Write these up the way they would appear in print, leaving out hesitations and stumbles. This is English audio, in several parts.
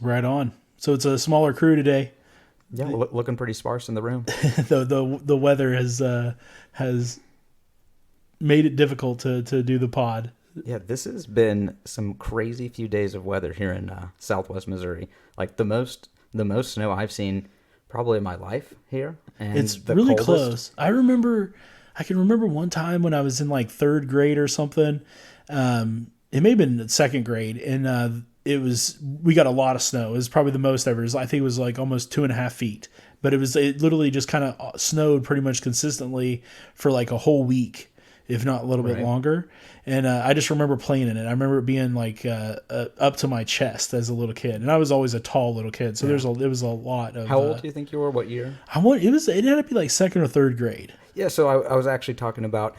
Right on. So it's a smaller crew today. Yeah, looking pretty sparse in the room. The weather has made it difficult to do the pod. Yeah, this has been some crazy few days of weather here in Southwest Missouri. Like the most snow I've seen probably in my life here. And it's the really coldest. close. I can remember one time when I was in like third grade or something. It may have been second grade, and we got a lot of snow. It was probably the most ever. I think it was like almost 2.5 feet. But it literally just kind of snowed pretty much consistently for like a whole week, if not a little bit longer. And I just remember playing in it. I remember it being like up to my chest as a little kid, and I was always a tall little kid. So it was a lot of. How old do you think you were? What year? It had to be like second or third grade. Yeah, so I was actually talking about.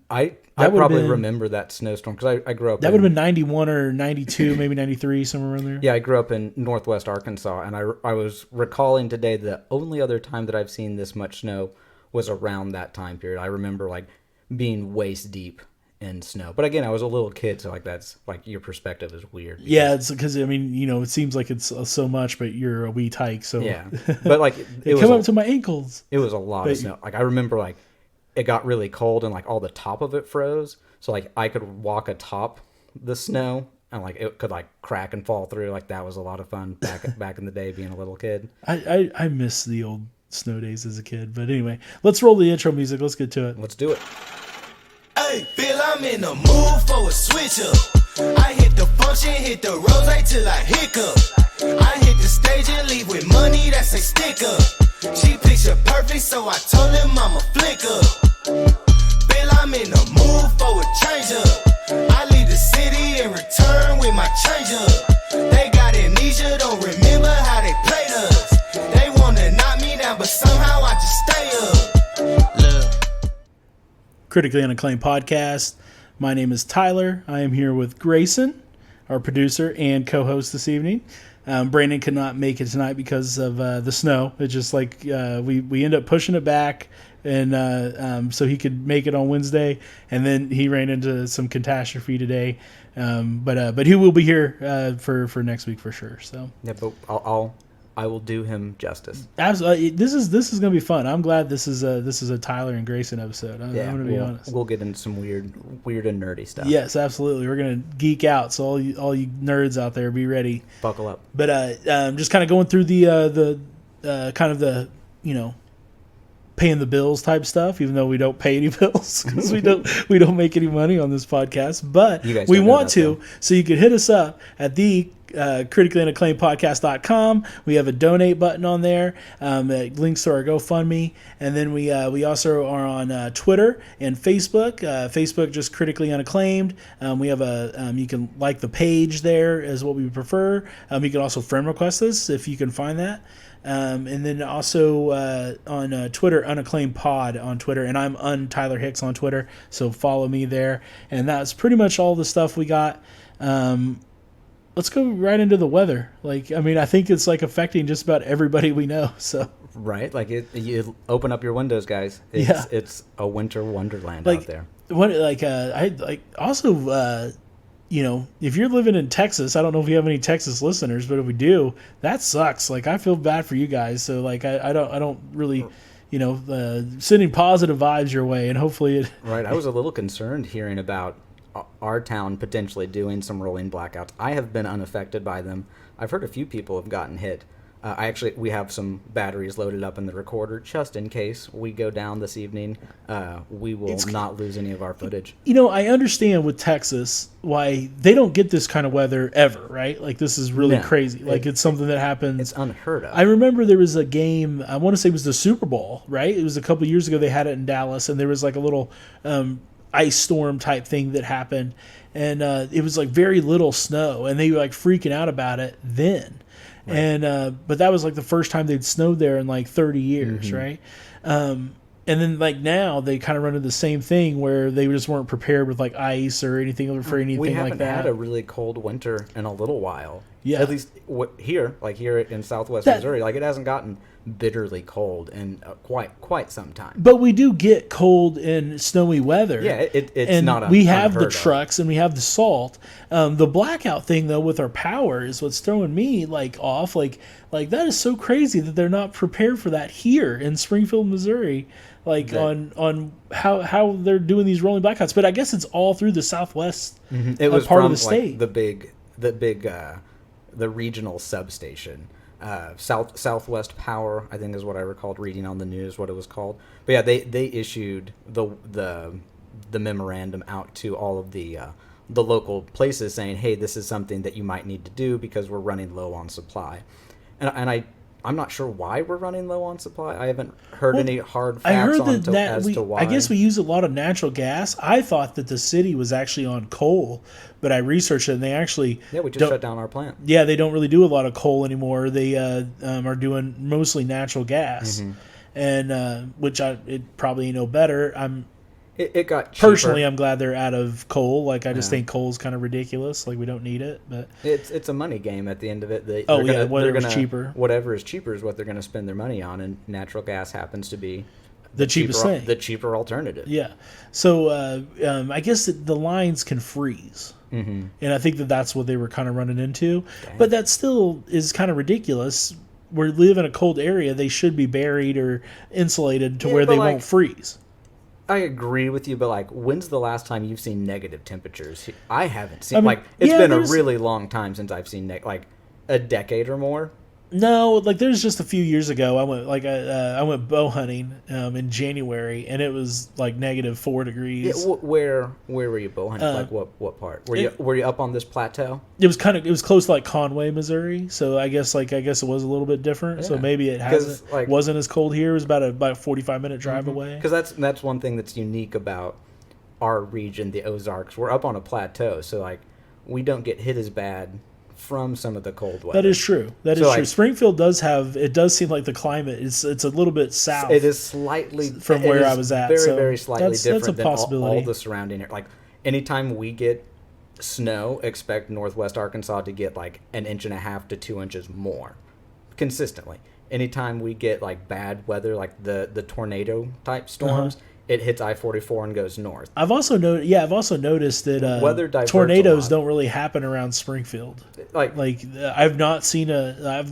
I probably remember that snowstorm because I grew up. That would have been 91 or 92, maybe 93, somewhere around there. Yeah, I grew up in Northwest Arkansas, and I was recalling today the only other time that I've seen this much snow was around that time period. I remember like being waist deep in snow, but again, I was a little kid, so like that's like your perspective is weird. Yeah, it's because I mean it seems like it's so much, but you're a wee tyke, so yeah. But like it come up to my ankles. It was a lot of snow. Like I remember like. It got really cold and like all the top of it froze. So like I could walk atop the snow and like it could like crack and fall through. Like that was a lot of fun back in the day being a little kid. I miss the old snow days as a kid. But anyway, let's roll the intro music. Let's get to it. Let's do it. Hey, feel I'm in the mood for a switch up. I hit the function, hit the rose till I hiccup. I hit the stage and leave with money that's a sticker. She picture perfect, so I told him I'm a flicker. Feel I'm in the mood for a change up. I leave the city and return with my change up. They got amnesia, don't remember how they played us. They wanna knock me down, but somehow I just stay up. Look. Critically Unacclaimed Podcast. My name is Tyler. I am here with Greyson, our producer and co-host this evening. Brandon could not make it tonight because of the snow. It's just like we end up pushing it back, and so he could make it on Wednesday, and then he ran into some catastrophe today. But he will be here for next week for sure. So yeah, but I will do him justice. Absolutely, this is gonna be fun. I'm glad this is a Tyler and Greyson episode. I'm gonna be honest. We'll get into some weird and nerdy stuff. Yes, absolutely. We're gonna geek out. So all you nerds out there, be ready. Buckle up. But just kind of going through the kind of the paying the bills type stuff, even though we don't pay any bills because we don't make any money on this podcast, but we want to. Though. So you can hit us up at the critically unacclaimed podcast.com. We have a donate button on there. It links to our GoFundMe, and then we also are on Twitter and Facebook. Facebook just critically unacclaimed. We have you can like the page there is what we prefer. You can also friend request us if you can find that. And then also on Twitter, Unacclaimed Pod on Twitter, and I'm Tyler Hicks on Twitter, so follow me there. And that's pretty much all the stuff we got. Let's go right into the weather. I think it's like affecting just about everybody we know. So right, like you open up your windows, guys. It's a winter wonderland out there. If you're living in Texas, I don't know if we have any Texas listeners, but if we do, that sucks. Like I feel bad for you guys. So like I don't really, sending positive vibes your way, and hopefully it. Right, I was a little concerned hearing about our town potentially doing some rolling blackouts. I have been unaffected by them. I've heard a few people have gotten hit. We have some batteries loaded up in the recorder just in case we go down this evening. We will not lose any of our footage. I understand with Texas why they don't get this kind of weather ever, right? Like this is really crazy. Like it's something that happens. It's unheard of. I remember there was a game, I want to say it was the Super Bowl, right? It was a couple years ago. They had it in Dallas, and there was like a little ice storm type thing that happened, and it was like very little snow, and they were like freaking out about it then. Right. And but that was like the first time they'd snowed there in like 30 years, right? And then like now they kind of run into the same thing where they just weren't prepared with like ice or anything for anything like that. We haven't had a really cold winter in a little while. Yeah. At least here, like here in Southwest Missouri, like it hasn't gotten bitterly cold in quite some time. But we do get cold and snowy weather. Yeah, it's and not we have unheard the of. trucks and we have the salt. The blackout thing though with our power is what's throwing me like off. Like that is so crazy that they're not prepared for that here in Springfield, Missouri. Like on how they're doing these rolling blackouts. But I guess it's all through the Southwest It was part from of the state. like, the regional substation. Southwest Power, I think is what I recalled reading on the news what it was called. But yeah, they issued the memorandum out to all of the local places saying, hey, this is something that you might need to do because we're running low on supply. And I'm not sure why we're running low on supply. I haven't heard any hard facts I heard as to why. I guess we use a lot of natural gas. I thought that the city was actually on coal, but I researched it and they actually we just shut down our plant. Yeah, they don't really do a lot of coal anymore. They are doing mostly natural gas, and which it probably no better. It got cheaper. Personally, I'm glad they're out of coal. Like I just think coal's kind of ridiculous. Like we don't need it, but it's a money game at the end of it. Whatever's cheaper. Whatever is cheaper is what they're going to spend their money on, and natural gas happens to be the cheapest thing, the cheaper alternative. Yeah. So I guess the lines can freeze. And I think that's what they were kind of running into. Okay. But that still is kind of ridiculous. We live in a cold area. They should be buried or insulated to where they won't freeze. I agree with you, but like, when's the last time you've seen negative temperatures? I haven't seen. It's been a really long time since I've seen like a decade or more. No, like there's just a few years ago, I went bow hunting in January, and it was like -4 degrees. Yeah, where were you bow hunting? Like what part? Were you up on this plateau? It was close to like Conway, Missouri. So I guess it was a little bit different. Yeah. So maybe it wasn't as cold here. It was about a 45-minute drive away. Because that's one thing that's unique about our region, the Ozarks. We're up on a plateau, so like we don't get hit as bad from some of the cold weather. That is true. That is true. Springfield does seem like the climate it's a little bit south. It is slightly from where I was at. Very slightly different than possibility. all the surrounding area. Like anytime we get snow, expect Northwest Arkansas to get like 1.5 to 2 inches more consistently. Anytime we get like bad weather, like the tornado type storms, it hits I-44 and goes north. I've also noticed that tornadoes don't really happen around Springfield. Like I've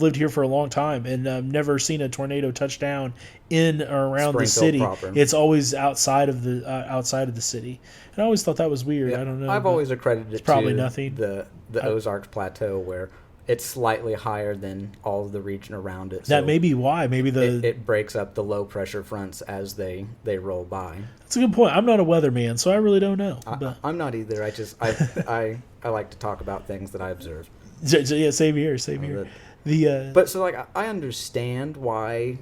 lived here for a long time and I've never seen a tornado touch down in or around the city. Proper. It's always outside of the city. And I always thought that was weird. Yeah, I don't know. I've always accredited it probably to nothing. The Ozarks Plateau where it's slightly higher than all of the region around it. That may be why. Maybe it breaks up the low pressure fronts as they roll by. That's a good point. I'm not a weatherman, so I really don't know. I'm not either. I like to talk about things that I observe. Yeah, same here. But so like I understand why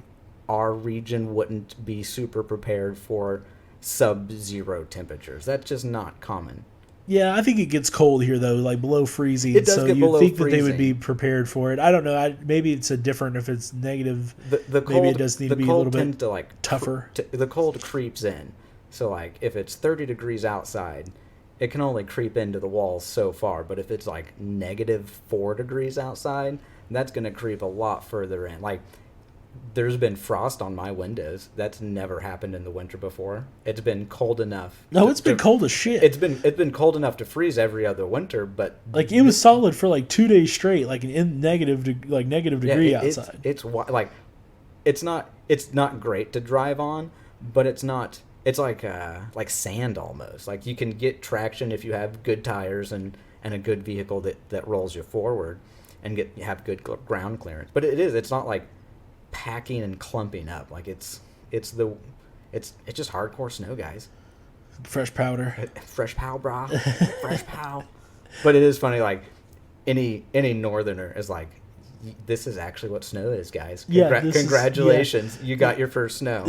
our region wouldn't be super prepared for sub-zero temperatures. That's just not common. Yeah, I think it gets cold here though, like below freezing. It does so get below think freezing. That they would be prepared for it. I don't know. Maybe it's a different if it's negative. The cold, maybe it does need to be a little bit tougher. The cold creeps in. So like if it's 30 degrees outside, it can only creep into the walls so far. But if it's like -4 degrees outside, that's going to creep a lot further in. Like there's been frost on my windows. That's never happened in the winter before. It's been cold enough. No, it's been cold as shit. It's been cold enough to freeze every other winter, but like it was solid for like 2 days straight, like in negative degree outside. It's like it's not great to drive on, but it's not. It's like sand almost. Like you can get traction if you have good tires and a good vehicle that rolls you forward and have good ground clearance. But it's not like packing and clumping up. Like it's just hardcore snow, guys. Fresh powder. Fresh pow, brah. Fresh pow. But it is funny, like any northerner is like, this is actually what snow is, guys. Yeah, Congratulations, you got your first snow.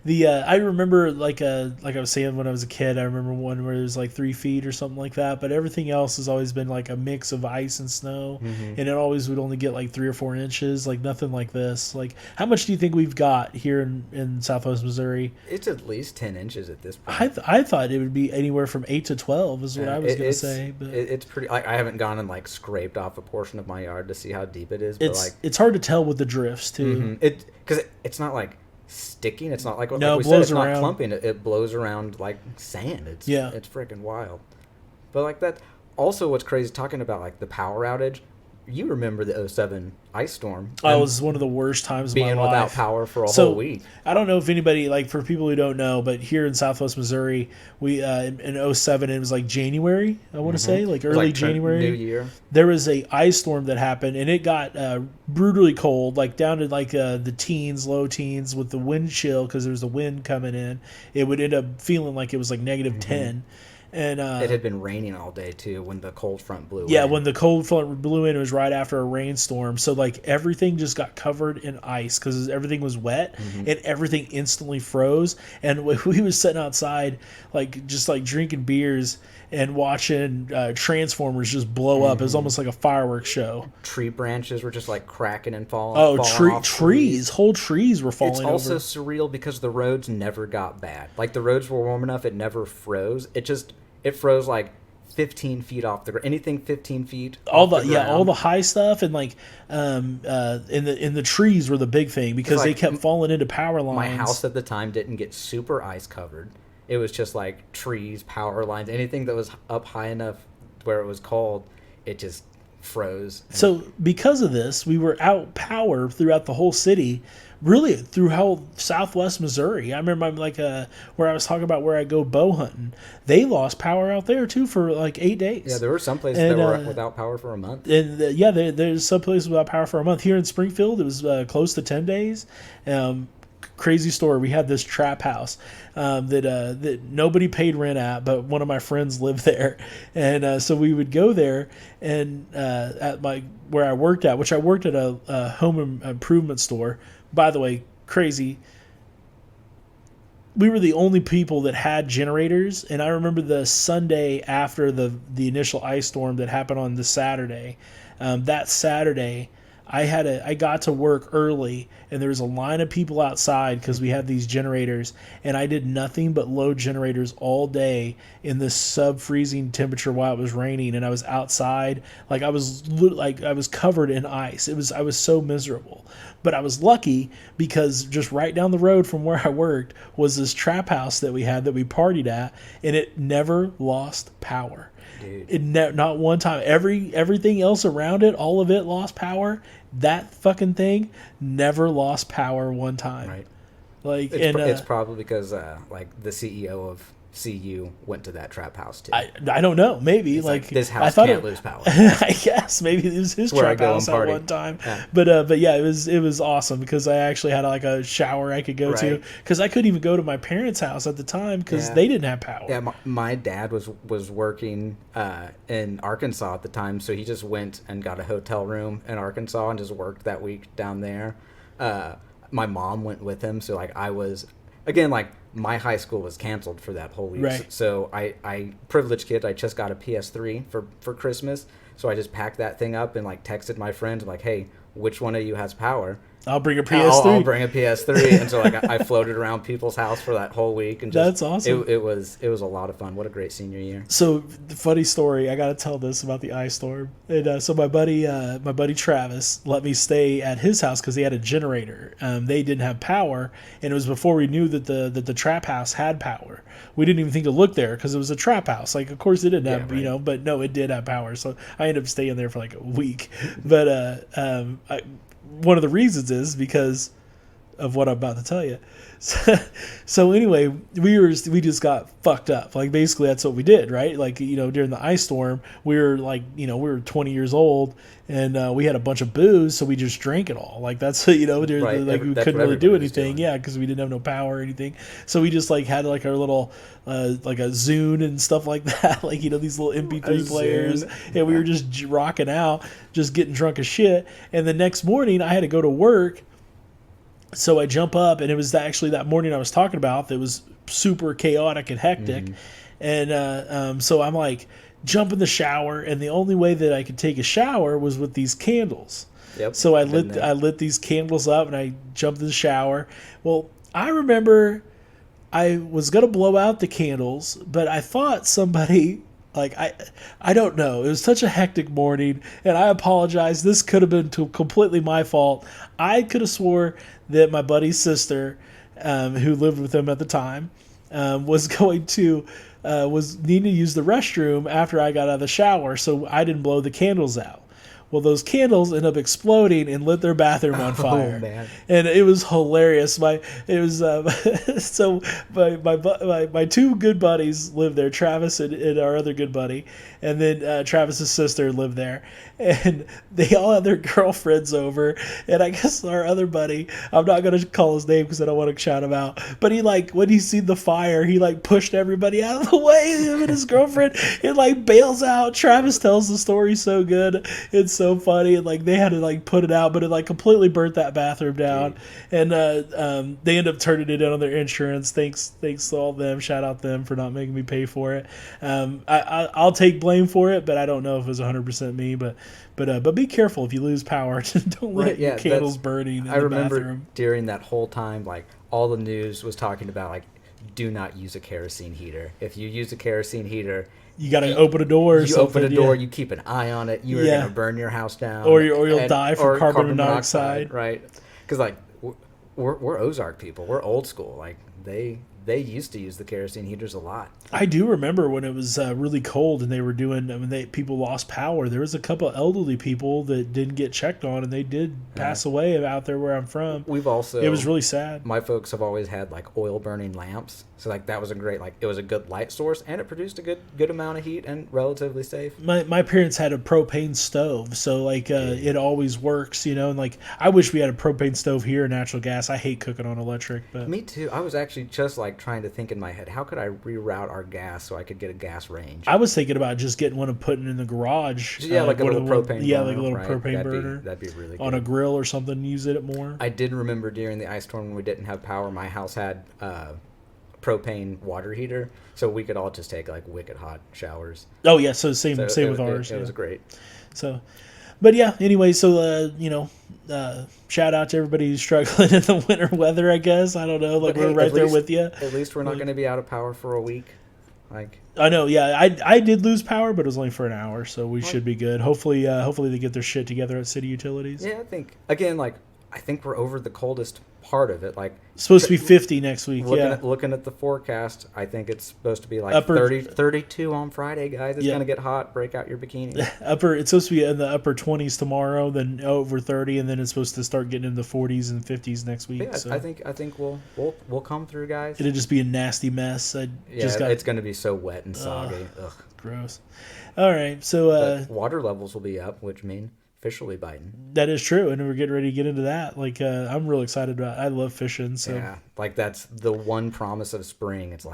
I remember like I was saying when I was a kid, I remember one where it was like 3 feet or something like that. But everything else has always been like a mix of ice and snow, and it always would only get like 3 or 4 inches, like nothing like this. Like, how much do you think we've got here in Southwest Missouri? It's at least 10 inches at this point. I thought it would be anywhere from 8 to 12 is what I was going to say. But it's pretty. Like, I haven't gone and like scraped off a portion of my yard to see how deep it is. But it's hard to tell with the drifts too. Because it's not like sticking. It's not like what it we blows said. It's around. not clumping. It blows around like sand. It's freaking wild. But like that. Also, what's crazy talking about like the power outage. You remember the 2007 ice storm? It was one of the worst times of my life. Being without power for a whole week. I don't know if anybody, like, for people who don't know, but here in Southwest Missouri, we in 2007, it was like January, I want to say, like early like January. New Year. There was a ice storm that happened, and it got brutally cold, like down to like the teens, low teens, with the wind chill because there was the wind coming in. It would end up feeling like it was like negative 10. And it had been raining all day too when the cold front blew in. Yeah, when the cold front blew in, it was right after a rainstorm. So like everything just got covered in ice because everything was wet, and everything instantly froze. And we was sitting outside, like just like drinking beers and watching Transformers just blow up. It was almost like a fireworks show. Tree branches were just like cracking and falling. Trees, whole trees were falling. It's also surreal because the roads never got bad. Like the roads were warm enough, it never froze. It froze like 15 feet off the ground. Anything 15 feet. All the high stuff and like in the trees were the big thing because they kept falling into power lines. My house at the time didn't get super ice covered. It was just like trees, power lines, anything that was up high enough where it was cold, it just froze. So because of this, we were out power throughout the whole city. Really, through whole Southwest Missouri. I remember where I was talking about where I go bow hunting. They lost power out there too for like 8 days. Yeah, there were some places that were without power for a month. And there's some places without power for a month. Here in Springfield, it was close to 10 days. Crazy story. We had this trap house that nobody paid rent at, but one of my friends lived there, and so we would go there and at where I worked at, which I worked at a home improvement store. By the way, crazy. We were the only people that had generators, and I remember the Sunday after the initial ice storm that happened on the Saturday. That Saturday, I got to work early, and there was a line of people outside because we had these generators, and I did nothing but load generators all day in this sub-freezing temperature while it was raining, and I was outside I was covered in ice. I was so miserable. But I was lucky because just right down the road from where I worked was this trap house that we had that we partied at, and it never lost power. Dude. Not one time. Everything else around it, all of it lost power. That fucking thing never lost power one time. Right. Like, it's probably because like the CEO of CU went to that trap house too. I don't know. Maybe it's like this house can't lose power. I guess maybe it was his trap house at one time. Yeah. But yeah, it was awesome because I actually had like a shower I could go to because I couldn't even go to my parents' house at the time because they didn't have power. Yeah, my dad was working in Arkansas at the time, so he just went and got a hotel room in Arkansas and just worked that week down there. My mom went with him, so like I was again like. My high school was canceled for that whole week. Right. So I privileged kid, I just got a PS3 for Christmas. So I just packed that thing up and like texted my friends like, hey, which one of you has power? I'll bring a PS3. I'll bring a PS3. And so like I floated around people's house for that whole week and just, that's awesome. It was a lot of fun. What a great senior year. So the funny story, I got to tell this about the ice storm. And so my buddy Travis let me stay at his house because he had a generator. They didn't have power, and it was before we knew that the trap house had power. We didn't even think to look there because it was a trap house. Like, of course it didn't have, but no, it did have power. So I ended up staying there for like a week. But one of the reasons is because of what I'm about to tell you. So anyway, we just got fucked up. Like basically that's what we did, right? Like during the ice storm, we were like we were 20 years old and we had a bunch of booze, so we just drank it all. Like that's Right. like we That's couldn't what really do everybody was anything, doing. because we didn't have no power or anything. So we just like had like our little like a Zune and stuff like that, like these little MP3 players, and we were just rocking out, just getting drunk as shit. And the next morning, I had to go to work. So I jump up, and it was actually that morning I was talking about that was super chaotic and hectic. And so I'm like, jump in the shower, and the only way that I could take a shower was with these candles. Yep. So I lit these candles up, and I jumped in the shower. Well, I remember I was going to blow out the candles, but I thought somebody... Like, I don't know. It was such a hectic morning, and I apologize. This could have been completely my fault. I could have swore that my buddy's sister, who lived with him at the time, was needing to use the restroom after I got out of the shower, so I didn't blow the candles out. Well, those candles ended up exploding and lit their bathroom on fire. Oh, man. And it was hilarious. So my two good buddies lived there, Travis and our other good buddy, and then Travis's sister lived there, and they all had their girlfriends over. And I guess our other buddy, I'm not gonna call his name because I don't want to shout him out, but he when he seen the fire, he pushed everybody out of the way. Him and his girlfriend, it bails out. Travis tells the story so good. It's so funny, and they had to put it out, but it completely burnt that bathroom down. And they ended up turning it in on their insurance. Thanks to all of them. Shout out them for not making me pay for it. I'll take blame for it, but I don't know if it was 100% me. But be careful if you lose power. Don't let your candles burning in the bathroom. During that whole time, all the news was talking about do not use a kerosene heater. If you use a kerosene heater, you got to open a door or something. You open a door, you keep an eye on it, you are going to burn your house down. Or you'll die from carbon monoxide. Right. Because, we're Ozark people. We're old school. They used to use the kerosene heaters a lot. I do remember when it was really cold and they were doing, people lost power. There was a couple elderly people that didn't get checked on, and they did pass away out there where I'm from. We've also... It was really sad. My folks have always had, oil-burning lamps. So, that was a great, it was a good light source, and it produced a good amount of heat and relatively safe. My parents had a propane stove, so, it always works, and, I wish we had a propane stove here, natural gas. I hate cooking on electric, but... Me too. I was actually just, trying to think in my head, how could I reroute our gas so I could get a gas range? I was thinking about just getting one and putting it in the garage. Yeah, a little propane. Yeah, a little propane burner. That'd be really good. On a grill or something, use it more. I did remember during the ice storm when we didn't have power, my house had propane water heater, so we could all just take wicked hot showers. Oh yeah, so same with ours. It was great. So, but yeah, anyway, so shout out to everybody who's struggling in the winter weather. I guess I don't know, we're right there with you. At least we're not going to be out of power for a week. I know, yeah, I did lose power, but it was only for an hour, so we should be good. Hopefully they get their shit together at City Utilities. Yeah, I think again, I think we're over the coldest part of it. It's supposed to be 50 next week. Looking at the forecast, I think it's supposed to be 32 on Friday, guys. It's gonna get hot. Break out your bikini. It's supposed to be in the upper 20s tomorrow, then over 30, and then it's supposed to start getting into the 40s and 50s next week. Yeah, so. I think we'll come through, guys. It'll just be a nasty mess. It's gonna be so wet and soggy. Ugh. Gross. All right, so water levels will be up, which means fish will be biting. That is true, and we're getting ready to get into that. I'm real excited about it. I love fishing. So yeah, that's the one promise of spring. It's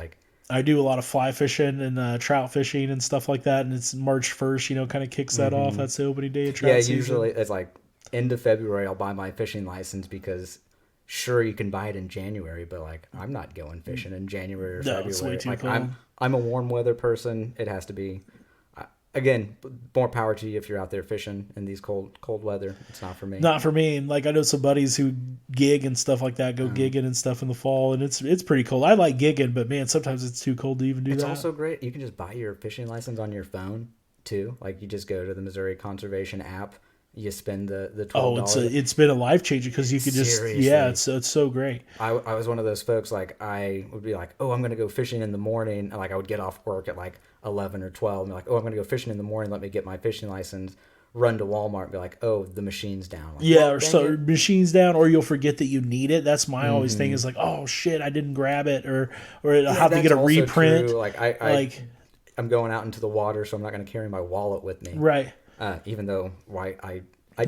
I do a lot of fly fishing and trout fishing and stuff like that, and it's March 1st, kind of kicks that off. That's the opening day of trout season. Usually it's end of February I'll buy my fishing license because sure you can buy it in January, but I'm not going fishing in January or February. It's way too cold. I'm a warm weather person. It has to be. Again, more power to you if you're out there fishing in these cold weather. It's not for me. Not for me. And I know some buddies who gig and stuff like that, go gigging and stuff in the fall, and it's pretty cold. I like gigging, but man, sometimes it's too cold to even do that. It's also great. You can just buy your fishing license on your phone too. You just go to the Missouri Conservation app. You spend the $12. It's been a life changer because you could just it's so great. I was one of those folks I would be I'm going to go fishing in the morning. I would get off work at 11 or 12 and I'm going to go fishing in the morning. Let me get my fishing license. run to Walmart and be like, oh, the machine's down. Like, Yeah, well, or dang so it. machines down, or you'll forget that you need it. That's my always thing is like, oh shit, I didn't grab it, or I'll have to that's get a also reprint. true. Like I'm going out into the water, so I'm not going to carry my wallet with me. Right. Even though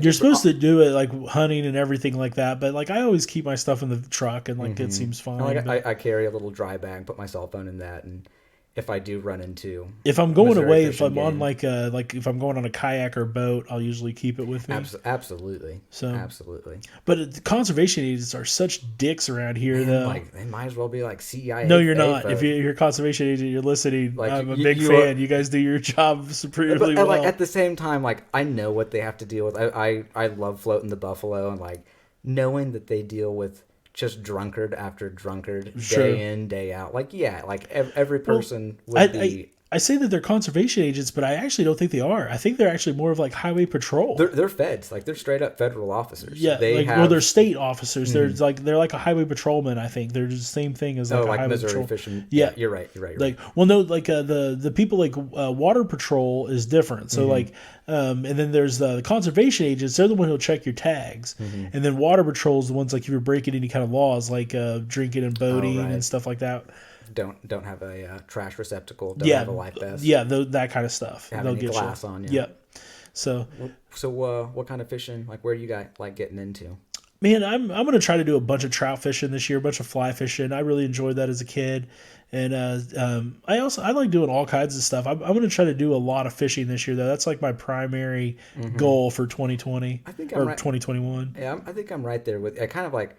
You're supposed to do it like hunting and everything like that, but like I always keep my stuff in the truck and like it seems fine. I carry a little dry bag, put my cell phone in that, and if I do run into if I'm going Missouri away, if fishing I'm on game- like if I'm going on a kayak or boat, I'll usually keep it with me. absolutely, So- absolutely. But conservation agents are such dicks around here, though. Like they might as well be like CIA. No, you're not. folk. If you're a conservation agent, you're listening. Like, I'm a you- big you fan. are- You guys do your job really But well. like at the same time, like I know what they have to deal with. I love floating the buffalo and like knowing that they deal with just drunkard after drunkard Sure. day in day out. Like like every person would be. I say that they're conservation agents, but I actually don't think they are. I think they're actually more of like highway patrol. They're feds. Like they're straight up federal officers. Yeah, they well, they're state officers. They're like a highway patrolman. I think they're just the same thing as like a like highway Missouri patrol. fishing. Yeah. You're right. Like, well, no, like the people like water patrol is different. So like, and then there's the conservation agents. They're the one who'll check your tags, and then water patrol is the ones like if you're breaking any kind of laws, like drinking and boating right. and stuff like that. Don't have a trash receptacle. Don't Yeah, have a life vest. yeah, that kind of stuff. Have They'll any get glass you. on you. Yep. So, So what kind of fishing? Like where you guys like getting into? man, I'm gonna try to do a bunch of trout fishing this year, a bunch of fly fishing. I really enjoyed that as a kid, and I like doing all kinds of stuff. I'm gonna try to do a lot of fishing this year, though. That's like my primary goal for 2020 I think or I'm right. 2021. Yeah, I think I'm right there with. I kind of like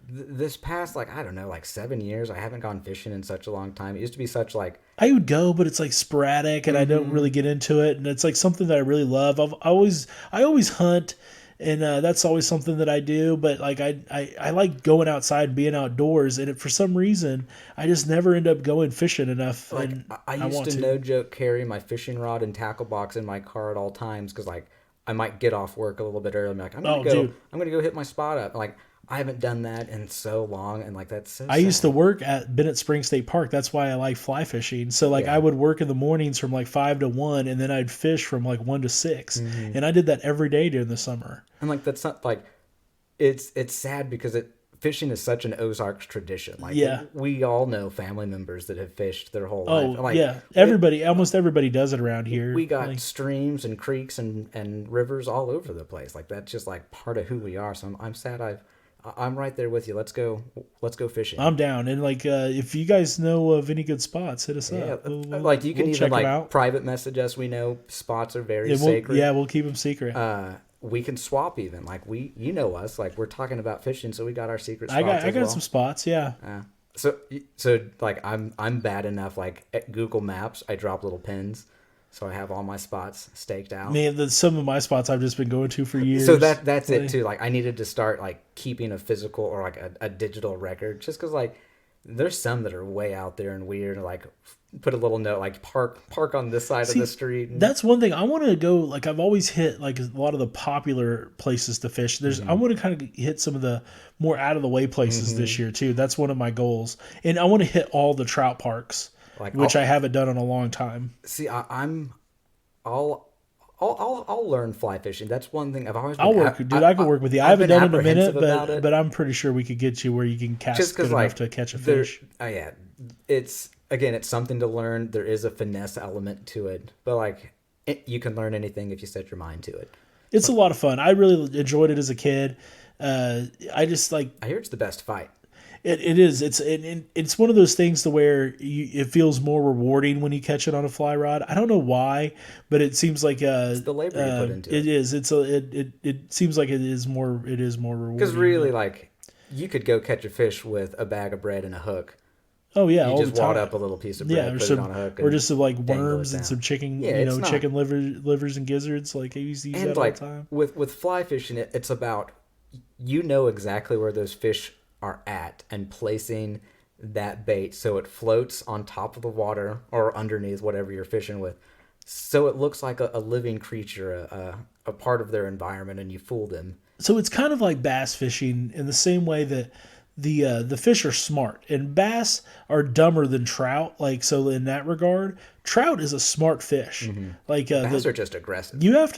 this past like I don't know like 7 years. I haven't gone fishing in such a long time. It used to be such like I would go, but it's like sporadic, and I don't really get into it. And it's like something that I really love. I always hunt, and that's always something that I do. But like I like going outside and being outdoors, and for some reason I just never end up going fishing enough. like and I used want to no joke carry my fishing rod and tackle box in my car at all times because like I might get off work a little bit early. I'm like I'm gonna go hit my spot up. Like I haven't done that in so long, and like that's so. I used to work at Bennett Springs State Park. That's why I like fly fishing. So like I would work in the mornings from like 5 to 1, and then I'd fish from like 1 to 6, and I did that every day during the summer. And like that's not like it's sad because fishing is such an Ozarks tradition. Like Yeah. we all know family members that have fished their whole Oh life. Like, yeah, almost everybody does it around here. we got Like, streams and creeks and rivers all over the place. Like that's just like part of who we are. So I'm sad I'm right there with you. Let's go fishing. I'm down, and like if you guys know of any good spots, hit us yeah, up. We'll like you can we'll even check 'em like out. private message us. We know spots are very Yeah, sacred. we'll keep them secret. We can swap even. Like you know us. Like we're talking about fishing, so we got our secret I spots. got as well. some spots. Yeah. So like I'm bad enough. Like at Google Maps, I drop little pins, so I have all my spots staked out. Man, some of my spots I've just been going to for years. So that's it too. Like I needed to start like keeping a physical or like a digital record, just because like there's some that are way out there and weird. Like put a little note like park on this side of the street. That's one thing I want to go. Like I've always hit like a lot of the popular places to fish. I want to kind of hit some of the more out of the way places this year too. That's one of my goals, and I want to hit all the trout parks, Like, which I haven't done in a long time. See, I'll learn fly fishing. That's one thing I've always. I'll work, dude. I can work with you. I haven't done it in a minute, but but I'm pretty sure we could get you where you can cast just good because enough like to catch a fish. Yeah, it's something to learn. There is a finesse element to it, but like you can learn anything if you set your mind to it. It's a lot of fun. I really enjoyed it as a kid. I just like I hear it's the best fight. it is. It's one of those things to where it feels more rewarding when you catch it on a fly rod. I don't know why, but it seems like It's the labor you put into it. It is. It seems like it is more rewarding. Because really, like you could go catch a fish with a bag of bread and a hook. Oh yeah, You all just the time. wad up a little piece of bread, or put some, it on a hook, or just some, like dangle it worms and down. some chicken, Yeah, it's not- chicken livers and gizzards. Like I used to use And that like all the time. with fly fishing, it's about you know exactly where those fish are at and placing that bait so it floats on top of the water or underneath whatever you're fishing with, so it looks like a living creature, a part of their environment, and you fool them. So it's kind of like bass fishing in the same way that the fish are smart, and bass are dumber than trout. Like, so in that regard, trout is a smart fish. Like Bass are just aggressive. you have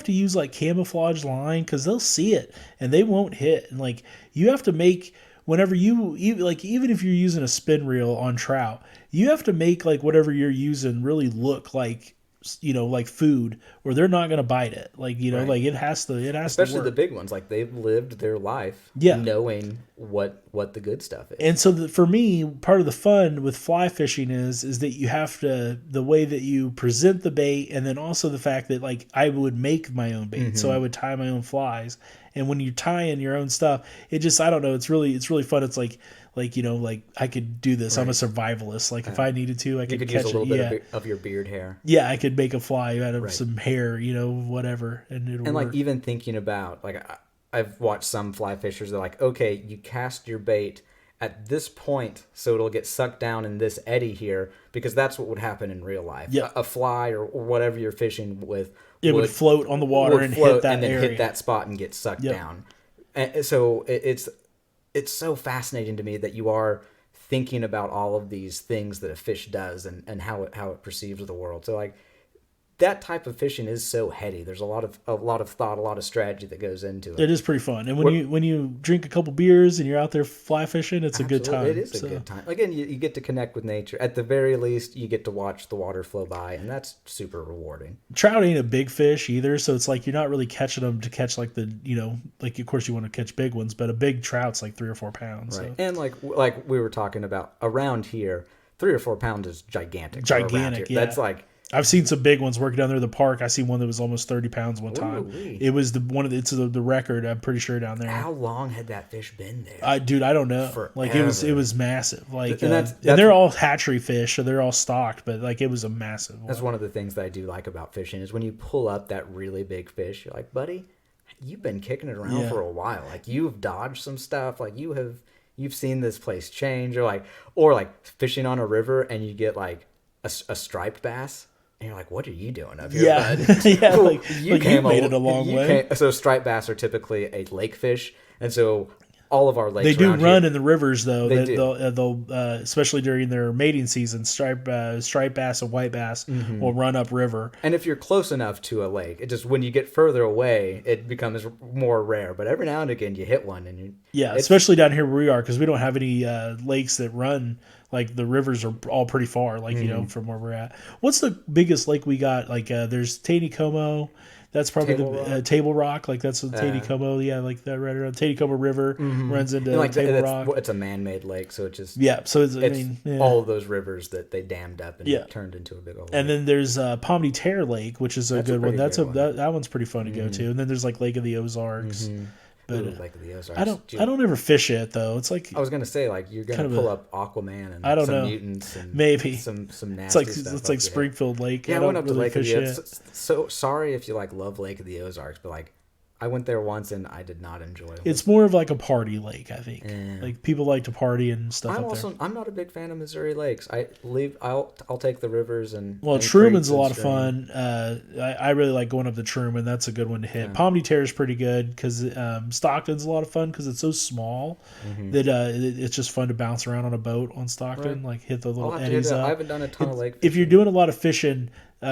to use like camouflage line because they'll see it and they won't hit. And like you have to make whenever like even if you're using a spin reel on trout, you have to make like whatever you're using really look like like food, or they're not going to bite it. Like Right. like it has to Especially work. the big ones, like they've lived their life Yeah. knowing what the good stuff is. And so for me, part of the fun with fly fishing is that you have to, the way that you present the bait, and then also the fact that like I would make my own bait. So I would tie my own flies. And when you tie in your own stuff, it just, I don't know, it's really fun. It's like I could do this. I'm a survivalist. Like if I needed to, I you could catch use a little it. bit of your beard hair. Yeah, I could make a fly out of some hair, whatever, and it'll And work. like even thinking about like I've watched some fly fishers. They're like, okay, you cast your bait at this point, so it'll get sucked down in this eddy here, because that's what would happen in real life. Yeah. A fly or whatever you're fishing with, it would float on the water and hit that and then area. hit that spot and get sucked down. And so it's so fascinating to me that you are thinking about all of these things that a fish does and how it perceives the world. So like that type of fishing is so heady. There's a lot of thought, a lot of strategy that goes into it. It is pretty fun, and when you drink a couple beers and you're out there fly fishing, it's a good time. It is a good time. Again, you get to connect with nature. At the very least, you get to watch the water flow by, and that's super rewarding. Trout ain't a big fish either, so it's like you're not really catching them to catch like the like of course you want to catch big ones, but a big trout's like 3 or 4 pounds. Right. So. And like we were talking about around here, 3 or 4 pounds is gigantic. for around Gigantic, here. yeah. That's like. I've seen some big ones working down there at the park. I seen one that was almost 30 pounds one time. Ooh-wee. It was it's the record, I'm pretty sure, down there. How long had that fish been there? Dude, I don't know. Forever. Like it was massive. Like And and they're all hatchery fish, so they're all stocked, but like it was a massive one. That's one of the things that I do like about fishing is when you pull up that really big fish, you're like, buddy, you've been kicking it around for a while. Like you've dodged some stuff. Like you've seen this place change, or like fishing on a river and you get like a striped bass. And you're like, what are you doing up here, bud? Yeah, like you made it a long way. So striped bass are typically a lake fish, and so all of our lakes They do around run here, in the rivers though. They do. They'll especially during their mating season, striped bass and white bass will run up river. and if you're close enough to a lake, it just when you get further away, it becomes more rare. But every now and again, you hit one, and Especially down here where we are, because we don't have any lakes that run. Like the rivers are all pretty far, like from where we're at. What's the biggest lake we got? Like there's Taneycomo. That's probably Table Rock. Like that's Taneycomo. Yeah, like that right around Taneycomo River runs into Table Rock. It's a man-made lake, so it just So it's all of those rivers that they dammed up and turned into a big old. And then there's Palmy Terre Lake, which is a good one. pretty big one. That one's pretty fun to go to. And then there's like Lake of the Ozarks. But Lake of the Ozarks. I don't ever fish it though. It's like I was gonna say like you're gonna pull up Aquaman and I don't some know. mutants and Maybe some nasty it's like stuff. it's like Springfield Lake. Yeah, I went up to Lake of the it. Ozarks. So sorry if you like love Lake of the Ozarks, but like I went there once and I did not enjoy it. It's more of like a party lake, I think. Like people like to party and stuff up there. I'm not a big fan of Missouri lakes. I'll take the rivers and Truman's creeks a lot and of fun. I really like going up to Truman. That's a good one to hit. Palmy Terre is pretty good because Stockton's a lot of fun because it's so small that it's just fun to bounce around on a boat on Stockton, like hit the little eddies up. I haven't done a ton of lake If you're doing a lot of fishing,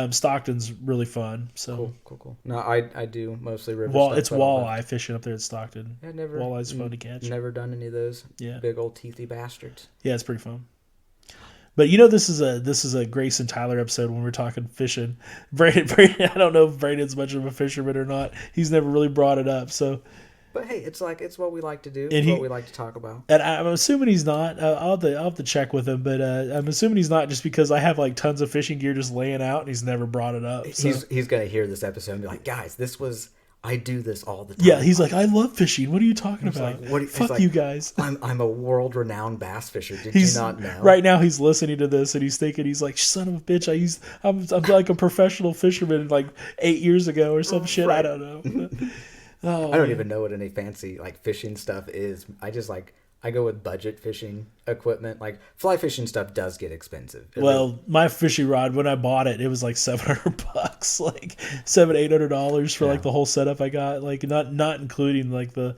Stockton's really fun. So cool. No, I do mostly river stuff. It's walleye fishing up there at Stockton. Yeah, never. Walleye's fun to catch. Never done any of those. Yeah. Big old teethy bastards. Yeah, it's pretty fun. But this is a Greyson Tyler episode when we're talking fishing. Brandon, I don't know if Brandon's much of a fisherman or not. He's never really brought it up. So, but hey, it's what we like to do. And It's what we like to talk about. And I'm assuming he's not. I'll have to check with him, but I'm assuming he's not just because I have like tons of fishing gear just laying out and he's never brought it up. So. He's gonna hear this episode and be like, guys, I do this all the time. Yeah, he's like, I love fishing. What are you talking about? Fuck you guys. I'm a world-renowned bass fisher. Did you not know? Right now, he's listening to this and he's thinking, he's like, son of a bitch. I'm like a professional fisherman like 8 years ago or some shit. Right. I don't know. Oh, I don't even know what any fancy like fishing stuff is. I I go with budget fishing equipment. Like fly fishing stuff does get expensive. Well, my fishing rod, when I bought it, it was like $700, like $800 for like the whole setup I got. Like not including like it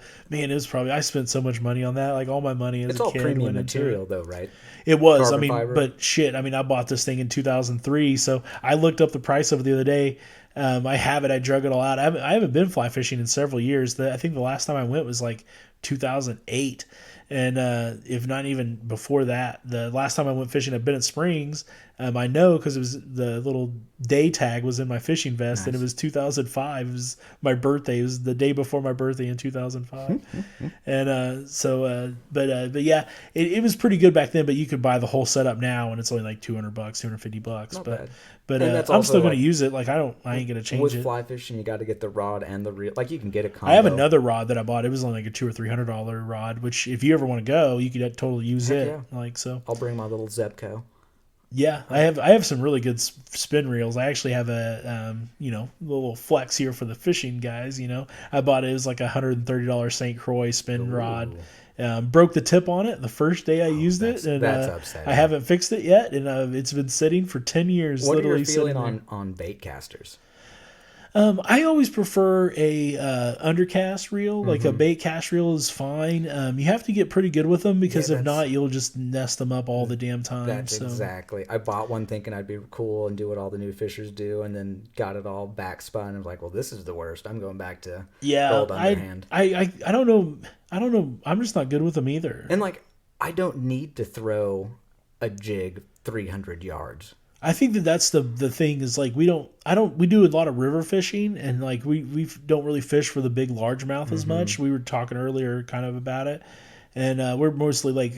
was probably, I spent so much money on that. Like all my money as it's a all kid premium went into material though, right? It was. Carbon fiber. But shit. I bought this thing in 2003, so I looked up the price of it the other day. I have it. I drug it all out. I haven't been fly fishing in several years. I think the last time I went was like 2008. And if not even before that, the last time I went fishing at Bennett Springs, I know because it was the little day tag was in my fishing vest, and it was 2005. It was my birthday. It was the day before my birthday in 2005. And but yeah, it was pretty good back then. But you could buy the whole setup now, and it's only like $200, $250. Not but bad. but And that's I'm also still going to like- use it. Like I ain't going to change With it. fly fishing, you got to get the rod and the reel. Like you can get a combo. I have another rod that I bought. It was only like a $200 or $300 rod. Which, if you ever want to go, you could totally use Heck it. yeah. Like so. I'll bring my little Zebco. Yeah, I have some really good spin reels. I actually have a little flex here for the fishing guys. I bought it. It was like $130 St. Croix spin rod. Broke the tip on it the first day I used it, and that's upsetting. I haven't fixed it yet, and it's been sitting for 10 years. What are literally your feeling sitting on bait casters? I always prefer a undercast reel. Like Mm-hmm. a bait cast reel is fine. You have to get pretty good with them because Yeah, if not, you'll just nest them up all the damn time. That's so. exactly. I bought one thinking I'd be cool and do what all the new fishers do, and then got it all backspun. I was like, well, this is the worst. I'm going back to gold underhand. I don't know. I'm just not good with them either. And like, I don't need to throw a jig 300 yards. I think that's the thing is like we do a lot of river fishing, and like we don't really fish for the big largemouth as much. We were talking earlier kind of about it, and we're mostly like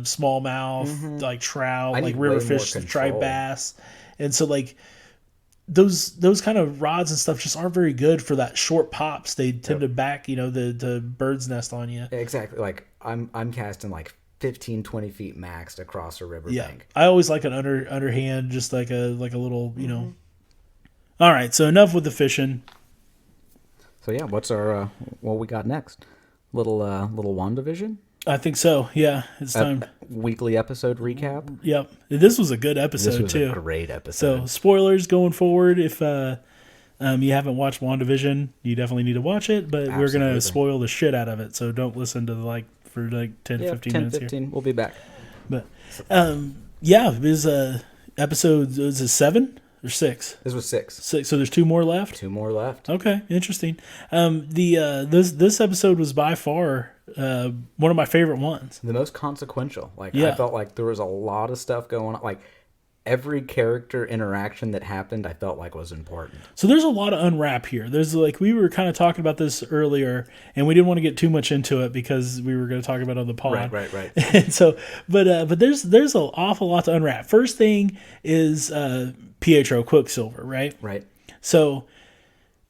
smallmouth, like trout, I like need river way more fish, tri control. bass, and so like those kind of rods and stuff just aren't very good for that short pops. They tend to back the bird's nest on you. Exactly. Like I'm casting like 15, 20 feet maxed across a riverbank. I always like an underhand, just like a little, All right, so enough with the fishing. So yeah, what's our what we got next? Little WandaVision? I think so. Yeah, it's time. Weekly episode recap. Yep, this was a good This episode was too. a great episode. So spoilers going forward. If you haven't watched WandaVision, you definitely need to watch it. But we're gonna Absolutely. spoil the shit out of it, so don't listen to for 10, 15 minutes 15. here. We'll be back. But yeah, it was episode. Was it 7 or 6? This was 6. 6. So there's 2 more left. 2 more left. Okay, interesting. This episode was by far one of my favorite ones. The most consequential. Like Yeah. I felt like there was a lot of stuff going on. Like every character interaction that happened, I felt like was important. So there's a lot of unwrap here. There's like we were kind of talking about this earlier, and we didn't want to get too much into it because we were going to talk about it on the pod. Right. And so, but there's an awful lot to unwrap. First thing is Pietro Quicksilver, right? Right. So,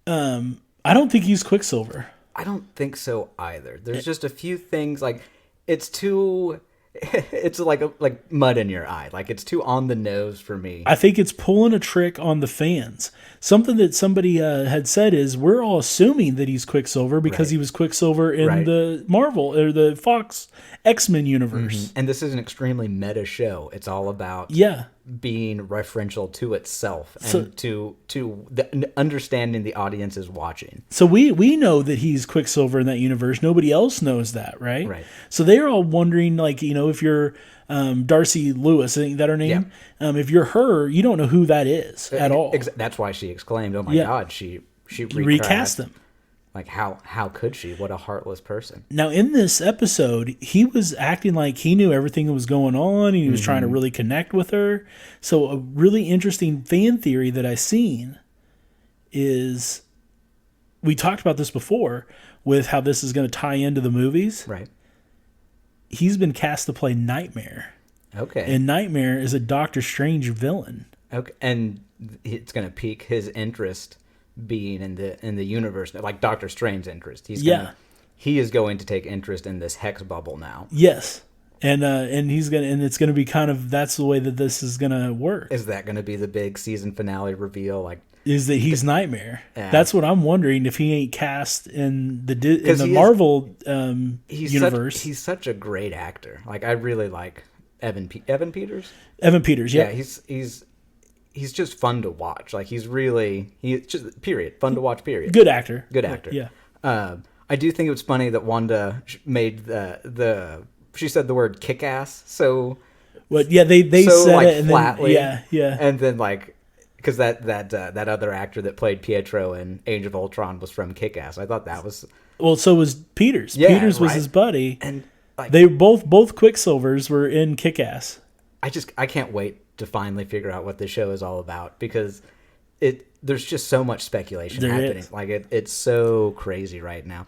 I don't think he's Quicksilver. I don't think so either. There's just a few things like it's too. It's like mud in your eye. Like it's too on the nose for me. I think it's pulling a trick on the fans. Something that somebody had said is we're all assuming that he's Quicksilver because Right. he was Quicksilver in Right. the Marvel or the Fox X-Men universe. And this is an extremely meta show. It's all about Yeah. being referential to itself and So- to the understanding the audience is watching. So we know that he's Quicksilver in that universe. Nobody else knows that, right? Right. So they're all wondering, like, if you're Darcy Lewis, isn't that her name? If you're her, you don't know who that is at all. That's why she exclaimed, "Oh my Yeah. God!" She Recast him. Like how could she? What a heartless person. Now, in this episode, he was acting like he knew everything that was going on, and he was trying to really connect with her. So, a really interesting fan theory that I seen is we talked about this before with how this is going to tie into the movies. Right. He's been cast to play Nightmare, Okay. and Nightmare is a Doctor Strange villain. Okay. And it's going to pique his interest being in the universe, like Doctor Strange's interest. He is going to take interest in this hex bubble now. Yes, and it's gonna be kind of that's the way that this is gonna work. Is that going to be the big season finale reveal? Like is that he's Nightmare. Yeah. That's what I'm wondering, if he ain't cast in the he Marvel he's universe. He's such a great actor. Like, I really like Evan Peters. Evan Peters, yeah. He's just fun to watch. Like, he's just period fun to watch. Period. Good actor. Good actor. Yeah. I do think it was funny that Wanda made she said the word kick-ass. So. But yeah, they so, said like, it and flatly. then yeah. And then, like, because that other actor that played Pietro in Age of Ultron was from Kick-Ass. I thought that was. Well, so was Peters. Yeah, Peters was right. his buddy. And like, they both Quicksilvers were in Kick-Ass. I can't wait to finally figure out what this show is all about, because there's just so much speculation happening. Is. Like, it's so crazy right now.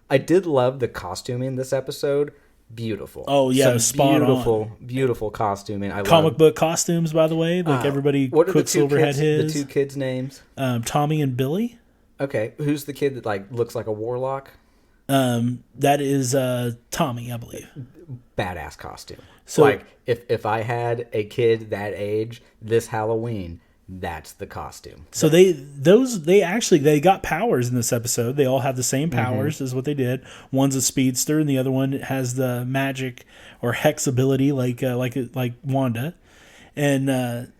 I did love the costuming this episode. Beautiful. Oh yeah, spot on. Beautiful costuming. Comic book costumes, by the way. Like everybody, what are Quicksilver had his. The two kids' names? Tommy and Billy. Okay, who's the kid that like looks like a warlock? That is Tommy, I believe. Badass costume. So, like, if I had a kid that age this Halloween, that's the costume. So they got powers in this episode. They all have the same powers is what they did. One's a speedster, and the other one has the magic or hex ability, like Wanda. And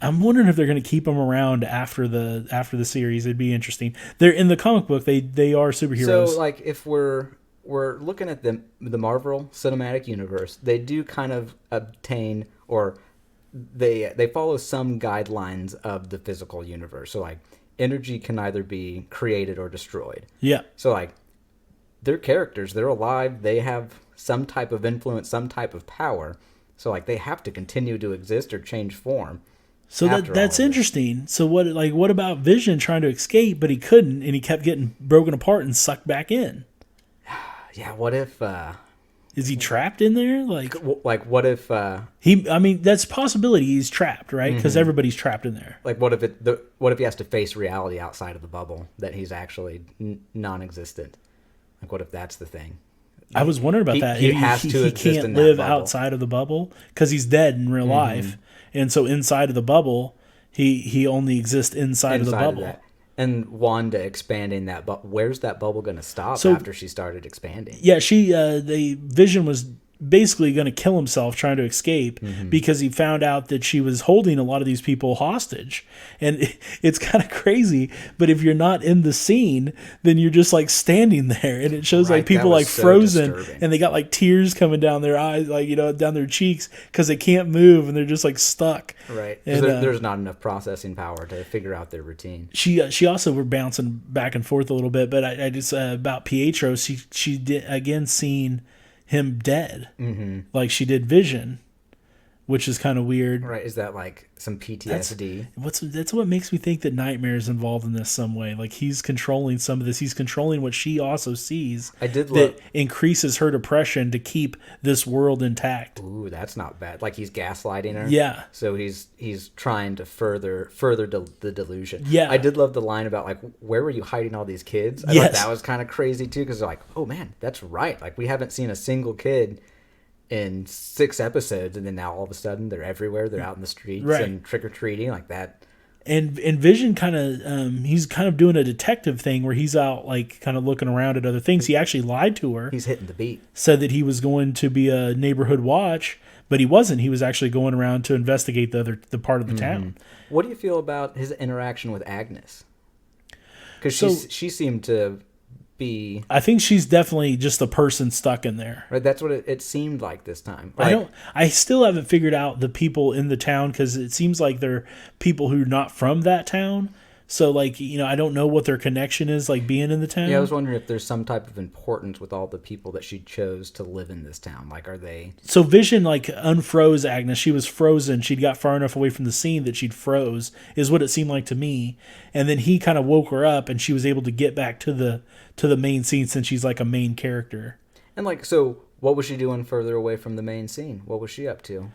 I'm wondering if they're going to keep them around after the series. It'd be interesting. They're in the comic book. They are superheroes. So, like, if we're looking at the Marvel Cinematic Universe, they do kind of obtain, or they follow some guidelines of the physical universe. So, like, energy can either be created or destroyed. Yeah. So, like, they're characters. They're alive. They have some type of influence, some type of power. So, like, they have to continue to exist or change form. So that's interesting. So what about Vision trying to escape, but he couldn't, and he kept getting broken apart and sucked back in? Yeah, what if... is he trapped in there? Like what if... that's a possibility. He's trapped, right? Because everybody's trapped in there. Like, what if he has to face reality outside of the bubble, that he's actually non-existent? Like, what if that's the thing? I was wondering about that. He has to he exist can't in that live bubble. outside of the bubble because he's dead in real life, and so inside of the bubble, he only exists inside of the bubble. Of that. And Wanda expanding that, but where's that bubble going to stop after she started expanding? Yeah, Vision was basically going to kill himself trying to escape because he found out that she was holding a lot of these people hostage. And it's kind of crazy, but if you're not in the scene, then you're just like standing there, and it shows like people like frozen, and they got like tears coming down their eyes, like, down their cheeks, because they can't move and they're just like stuck. Right. Because there's not enough processing power to figure out their routine. She also, we're bouncing back and forth a little bit, but I just about Pietro, she did again seen him dead, like she did Vision, which is kind of weird. Right? Is that like some PTSD? That's what makes me think that Nightmare is involved in this some way. Like, he's controlling some of this. He's controlling what she also sees. That increases her depression to keep this world intact. Ooh, that's not bad. Like, he's gaslighting her. Yeah. So he's trying to further the delusion. Yeah. I did love the line about, like, where were you hiding all these kids? I thought that was kind of crazy too, because they're like, oh man, that's right. Like, we haven't seen a single kid in 6 episodes, and then now all of a sudden they're everywhere. They're out in the streets and trick-or-treating like that. And Vision kind of he's kind of doing a detective thing where he's out like kind of looking around at other things. He actually lied to her. He's hitting the beat. Said that he was going to be a neighborhood watch, but he wasn't. He was actually going around to investigate the part of the town. What do you feel about his interaction with Agnes? Because she seemed to be... I think she's definitely just a person stuck in there. Right, that's what it seemed like this time. Like, I still haven't figured out the people in the town, because it seems like they're people who are not from that town. So, like, I don't know what their connection is, like, being in the town. Yeah, I was wondering if there's some type of importance with all the people that she chose to live in this town. Like, are they... So Vision, like, unfroze Agnes. She was frozen. She'd got far enough away from the scene that she'd froze, is what it seemed like to me. And then he kind of woke her up, and she was able to get back to the main scene, since she's, like, a main character. And, like, so what was she doing further away from the main scene? What was she up to?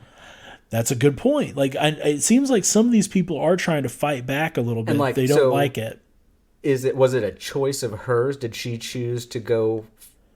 That's a good point. Like, it seems like some of these people are trying to fight back a little bit. And, like, they don't like it. Was it a choice of hers? Did she choose to go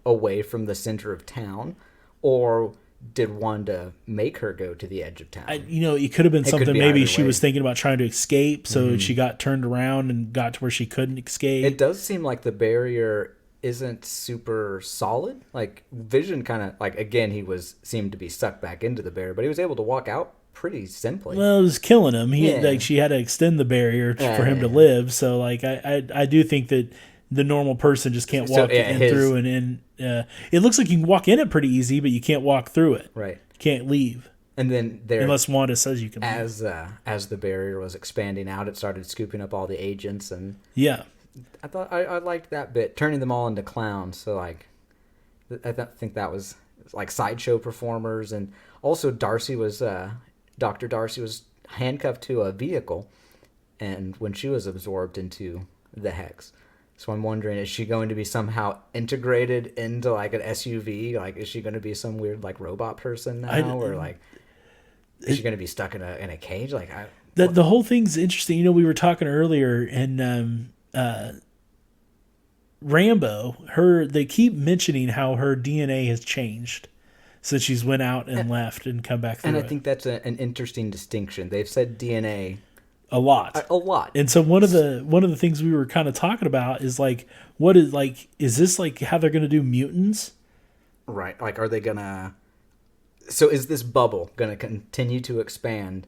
away from the center of town, or did Wanda make her go to the edge of town? It could have been It could something. be Maybe either she way. was thinking about trying to escape, so she got turned around and got to where she couldn't escape. It does seem like the barrier isn't super solid. Like Vision kind of like, again, seemed to be sucked back into the barrier, but he was able to walk out pretty simply. Well, it was killing him. Yeah. She had to extend the barrier for him to live. So I do think that the normal person just can't walk through and in. It looks like you can walk in it pretty easy, but you can't walk through it. Right. You can't leave. And then Unless Wanda says you can leave. as the barrier was expanding out, it started scooping up all the agents, and Yeah. I thought I liked that bit, turning them all into clowns. So like, think that was like sideshow performers, and also Dr. Darcy was handcuffed to a vehicle, and when she was absorbed into the hex. So I'm wondering, is she going to be somehow integrated into like an SUV? Like, is she going to be some weird like robot person now, or like, is she going to be stuck in a cage? Like, The whole thing's interesting. We were talking earlier, and Rambo, they keep mentioning how her DNA has changed since she's went out and left and come back through. And I think that's an interesting distinction. They've said DNA a lot. A lot. And so one of the things we were kind of talking about is like, is this like how they're going to do mutants? Right. Like, are they going to... So is this bubble going to continue to expand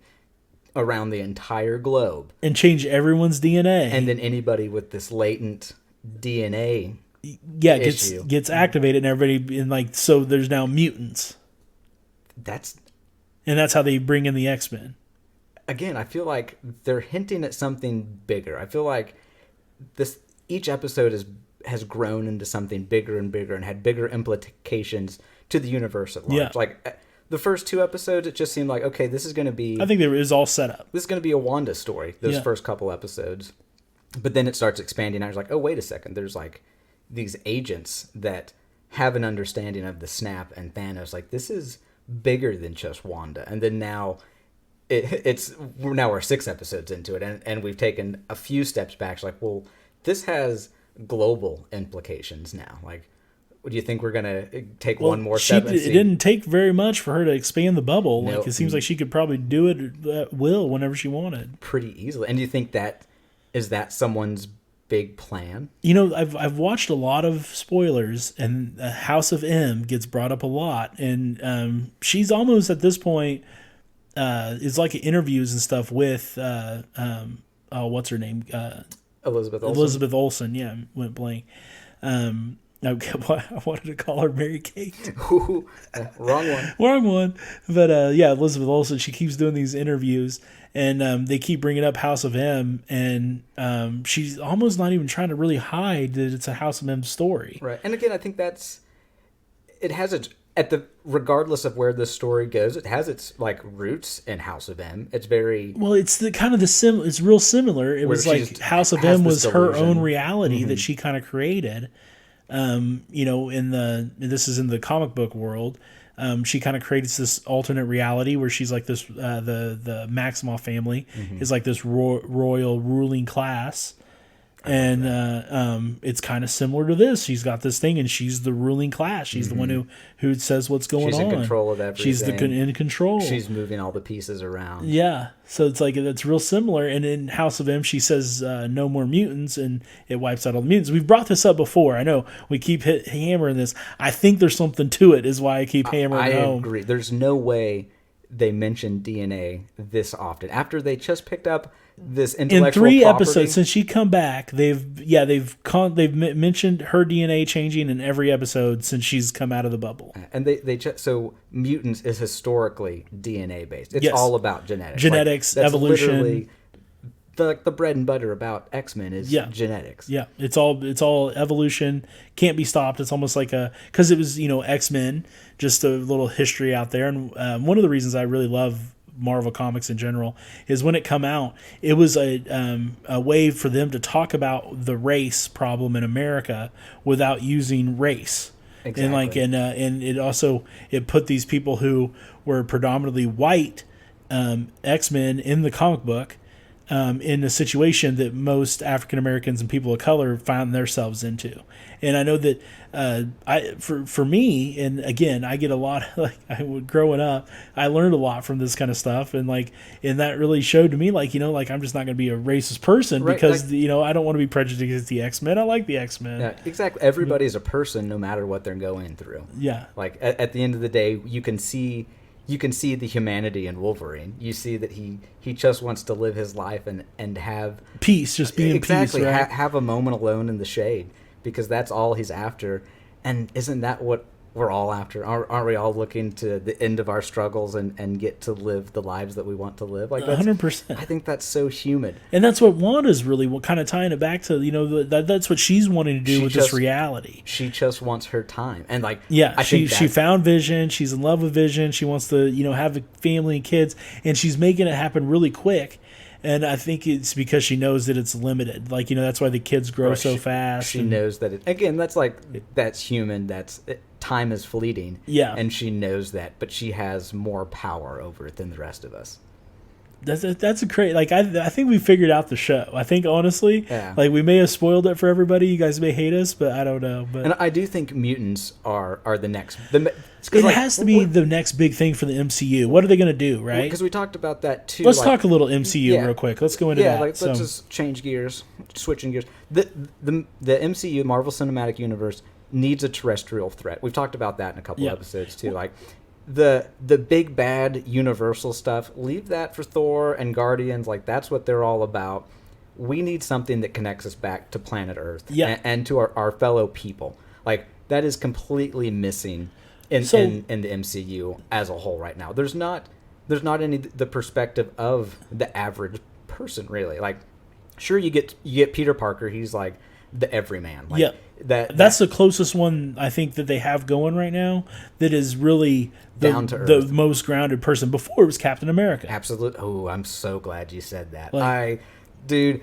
around the entire globe? And change everyone's DNA. And then anybody with this latent DNA gets activated, and everybody, and like, so there's now mutants. That's how they bring in the X-Men. Again, I feel like they're hinting at something bigger. I feel like each episode has grown into something bigger and bigger and had bigger implications to the universe at large. Yeah. Like the first 2 episodes, it just seemed like, okay, this is going to be... I think it was all set up. This is going to be a Wanda story, those first couple episodes. But then it starts expanding. I was like, oh, wait a second. There's like these agents that have an understanding of the snap and Thanos. Like, this is bigger than just Wanda. And then now... we're 6 episodes into it, and we've taken a few steps back. It's like, well, this has global implications now. Like, do you think we're gonna take one more step? It didn't take very much for her to expand the bubble. No. Like, it seems like she could probably do it at will whenever she wanted, pretty easily. And do you think that someone's big plan? I've watched a lot of spoilers, and House of M gets brought up a lot, and she's almost at this point. It's like interviews and stuff with what's her name? Elizabeth Olsen. Yeah, went blank. I wanted to call her Mary Kate. Ooh, wrong one. But Elizabeth Olsen. She keeps doing these interviews, and they keep bringing up House of M, and she's almost not even trying to really hide that it's a House of M story. Right. And again, I think it has regardless of where this story goes, it has its like roots in House of M. It's very it's it's real similar. It was like House of M was her own reality that she kind of created. This is in the comic book world. She kind of creates this alternate reality where she's like this. The Maximoff family is like this royal ruling class. And it's kind of similar to this. She's got this thing, and she's the ruling class. She's the one who says what's going on. She's in control of everything. She's in control. She's moving all the pieces around. Yeah. So it's like, it's real similar. And in House of M, she says no more mutants, and it wipes out all the mutants. We've brought this up before. I know we keep hammering this. I think there's something to it, is why I keep hammering home. I agree. There's no way they mention DNA this often. After they just picked up this intellectual in 3 property. episodes since she come back, they've mentioned her DNA changing in every episode since she's come out of the bubble. And so mutants is historically DNA based. It's all about genetics. Genetics, like, evolution. Literally the bread and butter about X-Men is genetics. Yeah, it's all evolution. Can't be stopped. It's almost like because it was X-Men. Just a little history out there, and one of the reasons I really love Marvel Comics in general is when it come out, it was a way for them to talk about the race problem in America without using race. Exactly. And it also put these people who were predominantly white X-Men in the comic book in a situation that most African Americans and people of color find themselves into. And I know that for me, and again, I get a lot growing up, I learned a lot from this kind of stuff, and that really showed to me, I'm just not going to be a racist person, right, because I don't want to be prejudiced against the X-Men. I like the X-Men. Yeah, exactly. Everybody's a person, no matter what they're going through. Yeah. Like at the end of the day, you can see the humanity in Wolverine. You see that he just wants to live his life and have peace, just be in peace, right? Have a moment alone in the shade, because that's all he's after. And isn't that what we're all after? Aren't we all looking to the end of our struggles and get to live the lives that we want to live? 100%. I think that's so human. And that's what Wanda's really kind of tying it back to, that's what she's wanting to do with this reality. She just wants her time. And she found Vision. She's in love with Vision. She wants to, have a family and kids, and she's making it happen really quick. And I think it's because she knows that it's limited. That's why the kids grow so fast. She knows that that's human. Time is fleeting. Yeah. And she knows that, but she has more power over it than the rest of us. That's a great, I think we figured out the show. I think, honestly, we may have spoiled it for everybody. You guys may hate us, but I don't know. But and I do think mutants are the next. It has to be the next big thing for the MCU. What are they going to do, right? Because we talked about that too. Let's talk a little MCU real quick. Let's go into that. Let's just change gears, switching gears. The MCU, Marvel Cinematic Universe, needs a terrestrial threat. We've talked about that in a couple episodes too. The big bad Universal stuff, leave that for Thor and Guardians. That's what they're all about. We need something that connects us back to planet Earth and to our fellow people. That is completely missing in the MCU as a whole right now. There's not any the perspective of the average person, really. Sure, you get Peter Parker. He's the everyman. That's the closest one I think that they have going right now. That is really down to earth, the most grounded person. Before it was Captain America. Absolutely. Oh, I'm so glad you said that.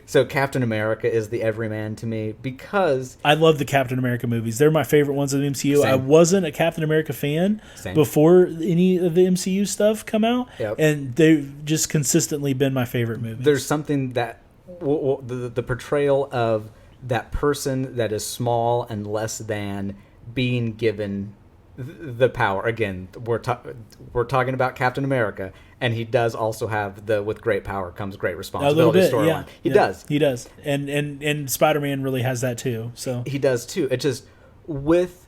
So Captain America is the everyman to me because I love the Captain America movies. They're my favorite ones of the MCU. Same. I wasn't a Captain America fan before any of the MCU stuff come out, and they've just consistently been my favorite movies. There's something that the portrayal of that person that is small and less than being given the power. Again, we're talking about Captain America, and he does also have the with great power comes great responsibility storyline. He does, and Spider-Man really has that too. So he does too. It just with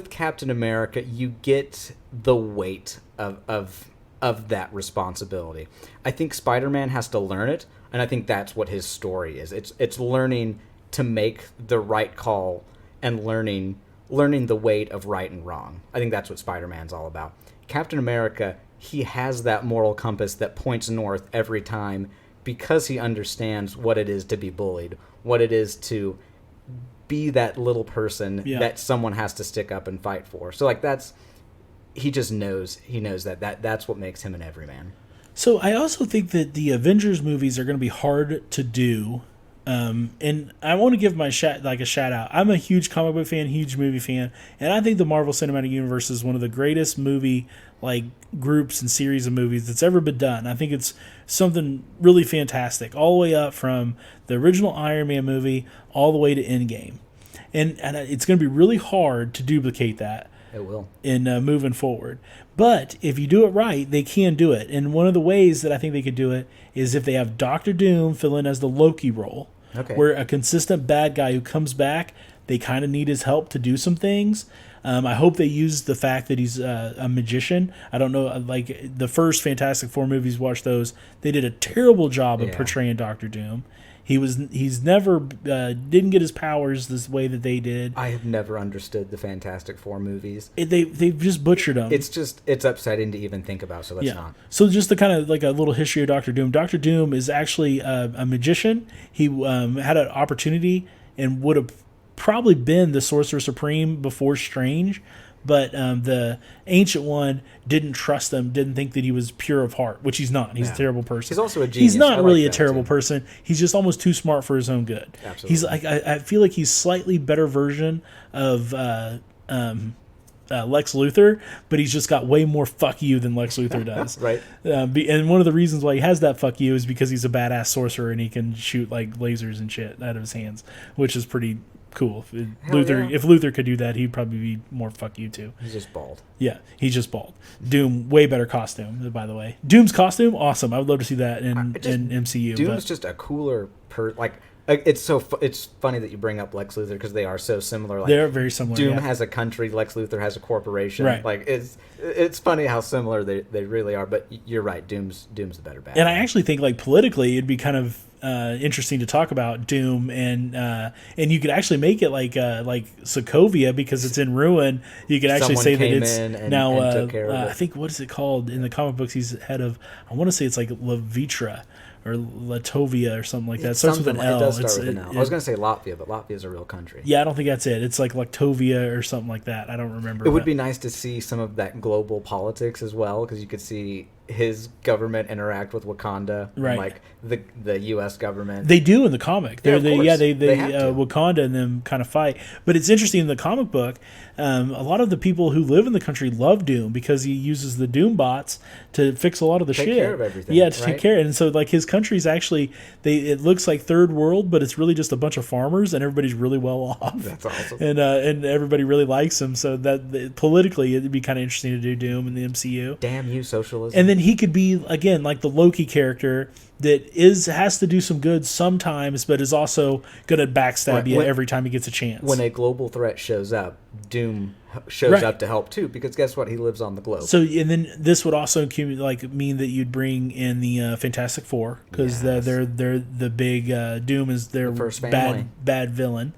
Captain America, you get the weight of that responsibility. I think Spider-Man has to learn it, and I think that's what his story is. It's learning to make the right call and learning the weight of right and wrong. I think that's what Spider-Man's all about. Captain America, he has that moral compass that points north every time because he understands what it is to be bullied, what it is to be that little person that someone has to stick up and fight for. So he just knows that's what makes him an everyman. So I also think that the Avengers movies are going to be hard to do. And I want to give a shout out. I'm a huge comic book fan, huge movie fan, and I think the Marvel Cinematic Universe is one of the greatest movie groups and series of movies that's ever been done. I think it's something really fantastic, all the way up from the original Iron Man movie all the way to Endgame, and it's going to be really hard to duplicate that. It will. In moving forward. But if you do it right, they can do it. And one of the ways that I think they could do it is if they have Doctor Doom fill in as the Loki role. Okay. Where a consistent bad guy who comes back, they kind of need his help to do some things. I hope they use the fact that he's a magician. I don't know, the first Fantastic Four movies, watch those. They did a terrible job of portraying Doctor Doom. He's never didn't get his powers this way that they did. I have never understood the Fantastic Four movies. They've just butchered them. It's upsetting to even think about. So let's not. So just the kind of a little history of Doctor Doom. Doctor Doom is actually a magician. He had an opportunity and would have probably been the Sorcerer Supreme before Strange. But the Ancient One didn't trust him, didn't think that he was pure of heart, which he's not. He's a terrible person. He's also a genius. He's not really a terrible person. He's just almost too smart for his own good. Absolutely. He's I feel like he's slightly better version of Lex Luthor, but he's just got way more fuck you than Lex Luthor does. Right. And one of the reasons why he has that fuck you is because he's a badass sorcerer and he can shoot like lasers and shit out of his hands, which is pretty cool. If Luthor could do that, he'd probably be more fuck you too. He's just bald. Yeah, he's just bald. Doom, way better costume, by the way. Doom's costume, awesome. I would love to see that in MCU. Doom's just a cooler it's funny that you bring up Lex Luthor because they are so similar. Like, they're very similar. Doom has a country, Lex Luthor has a corporation. Right. Like it's funny how similar they really are. But you're right, Doom's the better bad. And I actually think like politically, it'd be kind of interesting to talk about Doom, and you could actually make it like Sokovia because it's in ruin. You could actually say that it's now. I think what is it called in the comic books? He's head of. I want to say it's like Lavitra or Latovia or something like that. It starts with an L. It does start with an L. I was going to say Latvia, but Latvia is a real country. Yeah, I don't think that's it. It's like Lactovia or something like that. I don't remember. It would be nice to see some of that global politics as well, because you could see his government interact with Wakanda, right? Like the U.S. government. They do in the comic. They have Wakanda and them kind of fight. But it's interesting in the comic book. A lot of the people who live in the country love Doom because he uses the Doom bots to fix a lot of the shit. Take care of everything. Yeah, to take care. And so like his country's actually it looks like third world, but it's really just a bunch of farmers and everybody's really well off. That's awesome. And everybody really likes him. So that politically it'd be kind of interesting to do Doom in the MCU. Damn you, socialism. And then he could be again like the Loki character that has to do some good sometimes, but is also going to backstab you every time he gets a chance. When a global threat shows up, Doom shows up to help too, because guess what? He lives on the globe. So, and then this would also mean that you'd bring in the Fantastic Four, because they're the big Doom is their bad villain.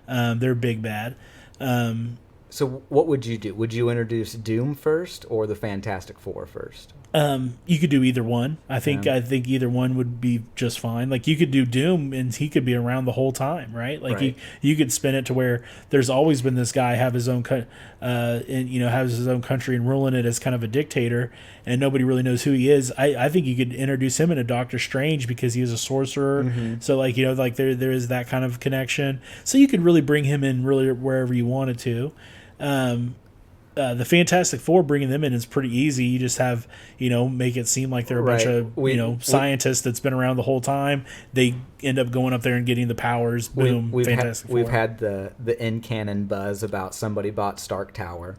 They're big bad. So what would you do? Would you introduce Doom first or the Fantastic Four first? You could do either one. I think either one would be just fine. Like you could do Doom and he could be around the whole time, right? Like you could spin it to where there's always been this guy have his own has his own country and ruling it as kind of a dictator, and nobody really knows who he is. I think you could introduce him into Doctor Strange because he is a sorcerer. Mm-hmm. So there is that kind of connection. So you could really bring him in really wherever you wanted to. The Fantastic Four, bringing them in is pretty easy. You just have, make it seem like they're a bunch of scientists that's been around the whole time. They end up going up there and getting the powers. Boom, Fantastic Four. We've had the in-canon buzz about somebody bought Stark Tower.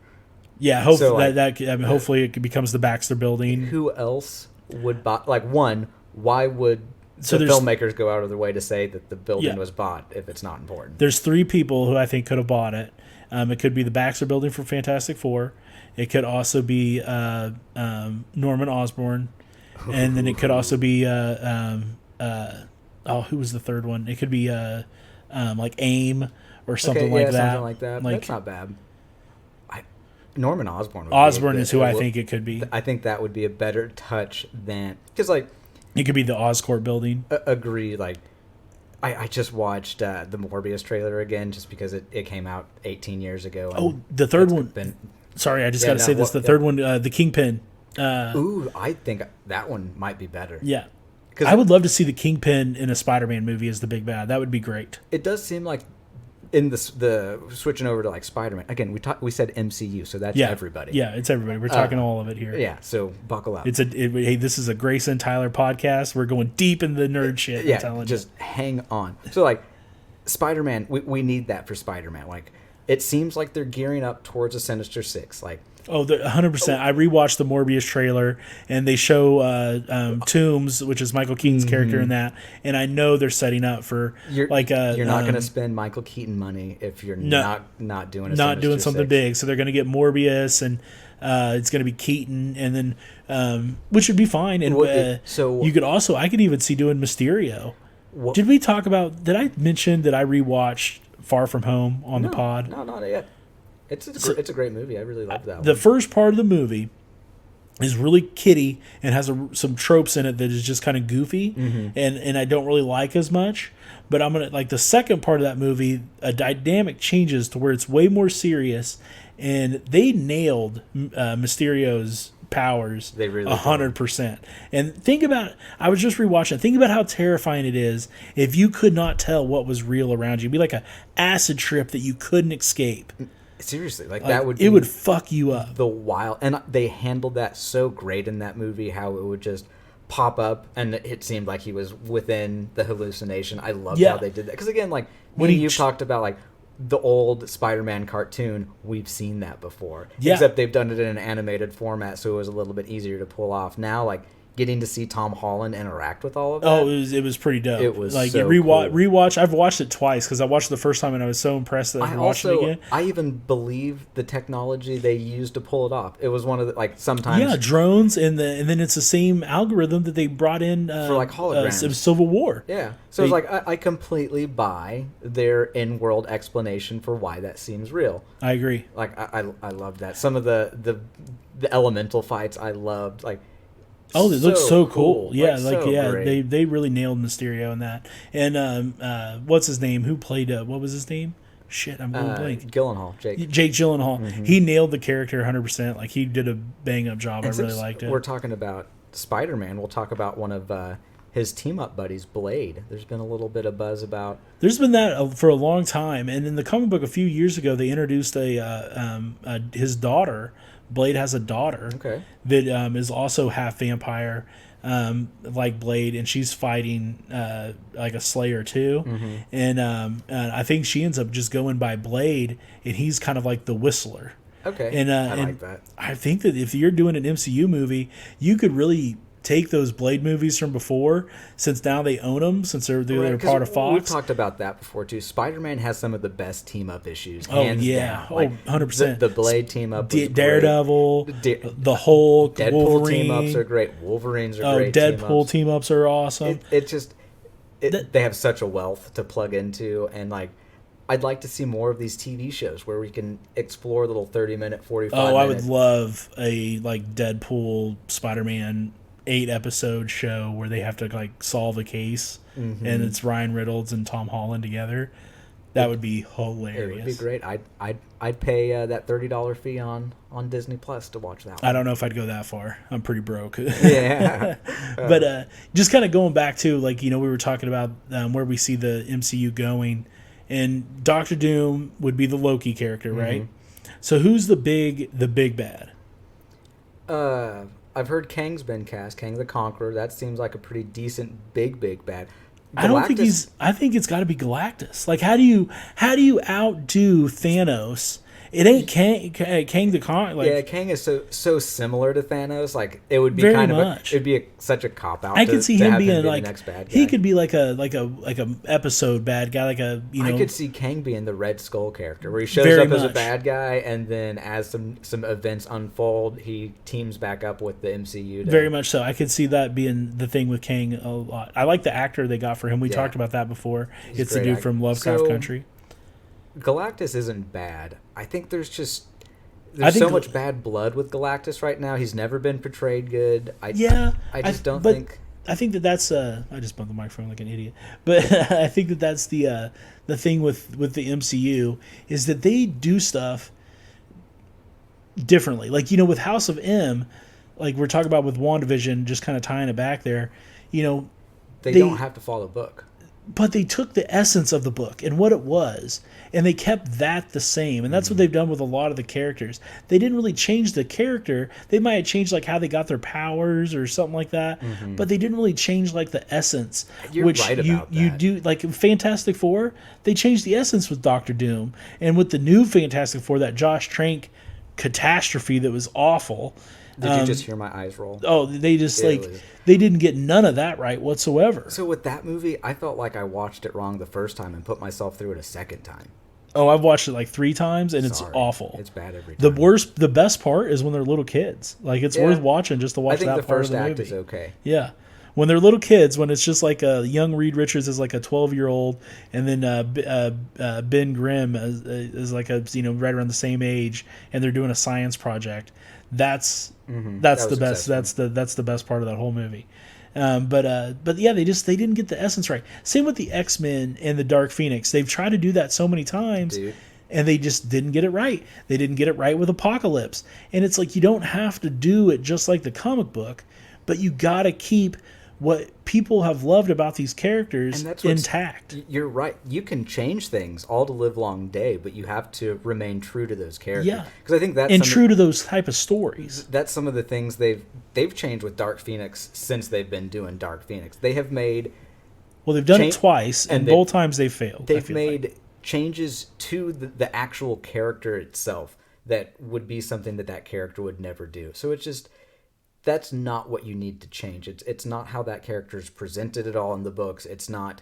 Yeah, hopefully it becomes the Baxter Building. Who else would buy? Like, one, why would the filmmakers go out of their way to say that the building was bought if it's not important? There's 3 people who I think could have bought it. It could be the Baxter Building for Fantastic Four. It could also be Norman Osborn, and then it could also be who was the third one? It could be like AIM or something like that. Something like that. That's not bad. Norman Osborn. Osborn is who I think it could be. I think that would be a better touch than because it could be the Oscorp Building. Agree. I just watched the Morbius trailer again just because it came out 18 years ago. The third one. Sorry, I just got to say this. The third one, the Kingpin. I think that one might be better. Yeah. I would love to see the Kingpin in a Spider-Man movie as the big bad. That would be great. It does seem like in the switching over to Spider-Man again. We said MCU, so that's everybody. Yeah, it's everybody. We're talking all of it here. Yeah, so buckle up. Hey, this is a Greyson Tyler podcast. We're going deep in the nerd shit. Yeah, just hang on. So Spider-Man, we need that for Spider-Man. It seems like they're gearing up towards a Sinister Six. 100%. I rewatched the Morbius trailer, and they show Toombs, which is Michael Keaton's character in that, and I know they're setting up for you're not going to spend Michael Keaton money if you're not doing something big. So they're going to get Morbius, and it's going to be Keaton, and then which would be fine. And I could even see doing Mysterio. Did we talk about? Did I mention that I rewatched Far From Home on the pod? No, not yet. It's a great movie. I really love that one. The first part of the movie is really kiddie and has some tropes in it that is just kind of goofy, and I don't really like as much. But I'm gonna the second part of that movie, a dynamic changes to where it's way more serious, and they nailed Mysterio's powers. They really 100%. And think about, I was just rewatching. Think about how terrifying it is if you could not tell what was real around you. It'd be like an acid trip that you couldn't escape. Seriously, like Like, that would it would fuck you up. the wild, and they handled that so great in that movie. How it would just pop up, and it seemed like he was within the hallucination. I loved Yeah. how they did that because again, like When when he you ch- talked about like the old Spider-Man cartoon, we've seen that before. Yeah. Except they've done it in an animated format, so it was a little bit easier to pull off. Now, like getting to see Tom Holland interact with all of that. Oh, it was pretty dope. It was like so rewatch. I've watched it twice because I watched it the first time and I was so impressed that I watched it again. I even believe the technology they used to pull it off. It was one of the like sometimes Yeah, drones and then it's the same algorithm that they brought in For, like, holograms. Civil War. Yeah. So it's like I completely buy their in-world explanation for why that seems real. I agree. Like I loved that. Some of the elemental fights I loved. Like Oh, it looks so cool. Yeah, so great. they really nailed Mysterio in that. And what's his name? Who played what was his name? Shit, I'm going blank. Gyllenhaal, Jake. Jake Gyllenhaal. Mm-hmm. He nailed the character 100%. Like he did a bang up job. And I really since liked it. We're talking about Spider-Man. We'll talk about one of his team-up buddies, Blade. There's been a little bit of buzz about. There's been that for a long time, and in the comic book a few years ago, they introduced his daughter. Blade has a daughter Okay. that is also half vampire, like Blade, and she's fighting like a Slayer too. Mm-hmm. And I think she ends up just going by Blade, and he's kind of like the Whistler. Okay. And I like that. I think that if you're doing an MCU movie, you could really take those Blade movies from before, since now they own them, since they're Right, 'cause part of Fox. We've talked about that before too. Spider-Man has some of the best team-up issues. Oh, hands yeah. down. Oh, Like, 100%. The Blade team-up was great. Daredevil, Da- the Hulk, Deadpool Wolverine. team-ups are great. Wolverines are Oh, great. Deadpool team-ups are awesome. They have such a wealth to plug into, and like I'd like to see more of these TV shows where we can explore little 30-minute, 45-minute. I would love a like Deadpool Spider-Man 8-episode show where they have to like solve a case, Mm-hmm. and it's Ryan Reynolds and Tom Holland together. That would be It hilarious. would be great. I'd pay that $30 fee on Disney Plus to watch that one. I don't know if I'd go that far. I'm pretty broke. Yeah. But just kind of going back to like we were talking about where we see the MCU going, and Doctor Doom would be the Loki character, right? So who's the big bad? I've heard Kang's been cast. Kang the Conqueror. That seems like a pretty decent big bad. I don't think Galactus- I think it's got to be Galactus. Like, how do you outdo Thanos? It ain't Kang the Conqueror. Like, yeah, Kang is so similar to Thanos. Like it would be Very kind of much. it'd be such a cop out. I could see to him have being be like the next bad guy. he could be like a episode bad guy, like a I could see Kang being the Red Skull character, where he shows Very up as a much. bad guy, and then as some events unfold, he teams back up with the MCU. Very much so. I could see that being the thing with Kang a lot. I like the actor they got for him. We Yeah. talked about that before. He's It's the great dude actor. from Lovecraft So, Country. Galactus isn't bad. I think there's I think so much bad blood with Galactus right now. He's never been portrayed good. I just don't but think. I think that's I just bumped the microphone like an idiot. But I think that's the thing with the MCU is that they do stuff differently. Like with House of M, like we're talking about with WandaVision, just kind of tying it back there. They don't have to follow the book. But they took the essence of the book and what it was, and they kept that the same. And that's what they've done with a lot of the characters. They didn't really change the character. They might have changed like how they got their powers or something like that, but they didn't really change like the essence. You're which right you about you that. do like Fantastic Four. They changed the essence with Doctor Doom, and with the new Fantastic Four, that Josh Trank catastrophe that was awful. Did you just hear my eyes roll? Oh, they just It like was- they didn't get none of that right whatsoever. So with that movie, I felt like I watched it wrong the first time and put myself through it a second time. Oh, I've watched it like 3 times, and Sorry. it's awful. It's bad every The time. the best part is when they're little kids. Like it's Yeah. worth watching just to watch I think that the part first of the act movie. is okay. Yeah, when they're little kids, when it's just like a young Reed Richards is like a 12-year-old, and then Ben Grimm is like a right around the same age, and they're doing a science project. That's That the was best. successful. That's the best part of that whole movie. But yeah, they didn't get the essence right. Same with the X-Men and the Dark Phoenix. They've tried to do that so many times. Dude. And they just didn't get it right. They didn't get it right with Apocalypse. And it's like you don't have to do it just like the comic book, but you got to keep what people have loved about these characters And that's what's- intact. You're right. You can change things all to live long day, but you have to remain true to those characters. Yeah. Because I think that's And true to those type of stories. that's some of the things they've changed with Dark Phoenix since they've been doing Dark Phoenix. They have made Well, they've done it twice, and both times they failed. they've made changes to the actual character itself that would be something that character would never do. So it's just that's not what you need to change. It's not how that character is presented at all in the books. It's not.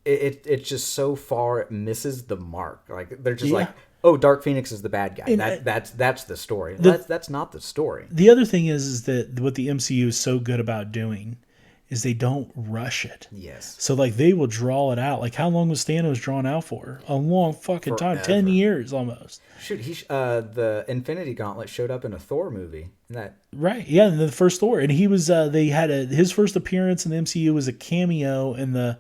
It's just so far it misses the mark. Like they're just like, oh, Dark Phoenix is the bad guy. And That's the story. That's not the story. The other thing is that what the MCU is so good about doing is they don't rush it. Yes. So like they will draw it out. Like how long was Thanos drawn out for? A long fucking time, Forever. 10 years almost. Shoot, the Infinity Gauntlet showed up in a Thor movie. Right. Yeah, in the first Thor, and he was they had his first appearance in the MCU was a cameo in the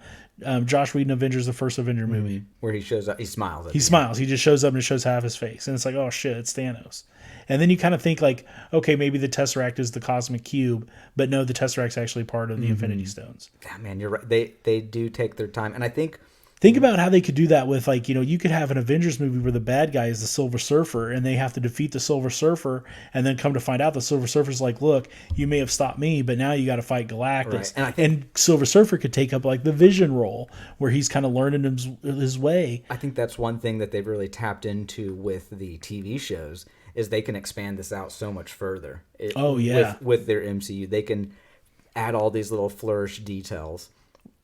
Josh Whedon Avengers, the first Avenger movie. Where he shows up, he smiles. He smiles. He just shows up and shows half his face, and it's like, oh shit, it's Thanos. And then you kind of think like, okay, maybe the Tesseract is the cosmic cube, but no, the Tesseract's actually part of the Infinity Stones. Yeah, man, you're right. They do take their time, and I think about how they could do that with like, you could have an Avengers movie where the bad guy is the Silver Surfer and they have to defeat the Silver Surfer, and then come to find out the Silver Surfer's like, look, you may have stopped me, but now you got to fight Galactus. Right. And Silver Surfer could take up like the Vision role where he's kind of learning his way. I think that's one thing that they've really tapped into with the TV shows is they can expand this out so much further. With their MCU, they can add all these little flourish details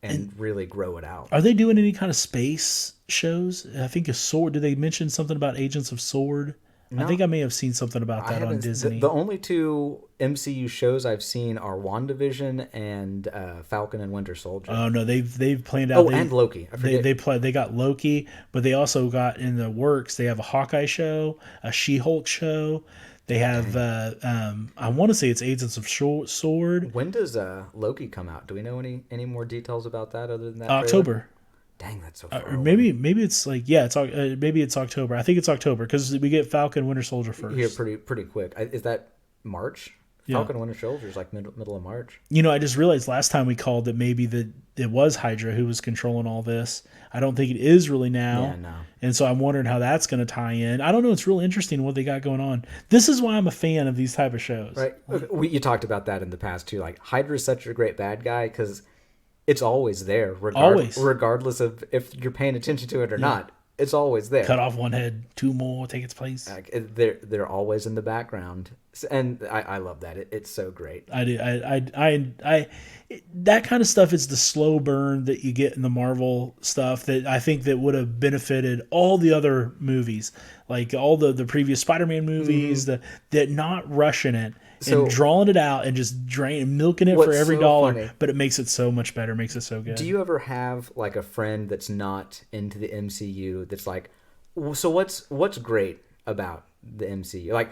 and really grow it out. Are they doing any kind of space shows? I think a Sword. Did they mention something about Agents of Sword? No. I think I may have seen something about that on Disney. The only two MCU shows I've seen are WandaVision and Falcon and Winter Soldier. Oh no, they've planned out. And Loki. I forget. They got Loki, but they also got in the works. They have a Hawkeye show, a She-Hulk show. They have I want to say it's Agents of Sword. When does Loki come out? Do we know any more details about that other than that? October. Dang, that's so far Or maybe it's like maybe it's October. I think it's October because we get Falcon Winter Soldier first. Yeah, pretty quick. Is that March? Yeah. Falcon Winter Soldier is like middle of March. I just realized last time we called that maybe it was Hydra who was controlling all this. I don't think it is really now. Yeah, no. And so I'm wondering how that's going to tie in. I don't know. It's real interesting what they got going on. This is why I'm a fan of these type of shows. Right. You talked about that in the past too. Like Hydra is such a great bad guy because it's always there, regardless of if you're paying attention to it or not. It's always there. Cut off one head, two more take its place. They're always in the background, and I love that. It's so great. I do. I that kind of stuff is the slow burn that you get in the Marvel stuff that I think that would have benefited all the other movies, like all the previous Spider-Man movies, that not rushing it. And drawing it out and just milking it for every dollar, funny. But it makes it so much better, makes it so good. Do you ever have like a friend that's not into the MCU that's like, so what's great about the MCU? Like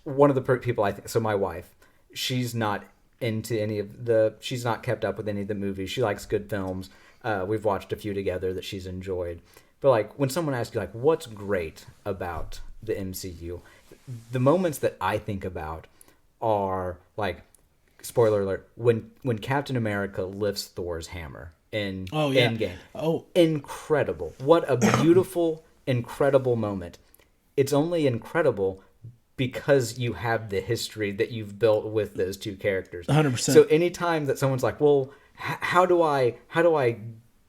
one of the people so my wife, she's not into she's not kept up with any of the movies. She likes good films. We've watched a few together that she's enjoyed. But like when someone asks you like, what's great about the MCU? The moments that I think about are like, spoiler alert, when Captain America lifts Thor's hammer in Endgame. Oh, incredible. What a beautiful, incredible moment. It's only incredible because you have the history that you've built with those two characters. 100%. So anytime that someone's like, well, how do I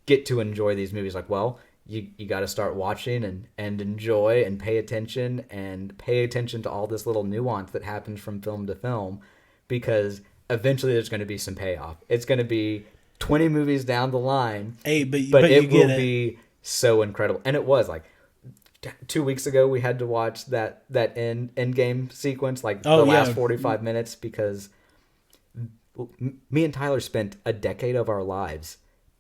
get to enjoy these movies? Like, well, you got to start watching and enjoy and pay attention to all this little nuance that happens from film to film, because eventually there's going to be some payoff. It's going to be 20 movies down the line, but it will be so incredible. And it was like 2 weeks ago we had to watch that end game sequence, like the last 45 minutes, because me and Tyler spent a decade of our lives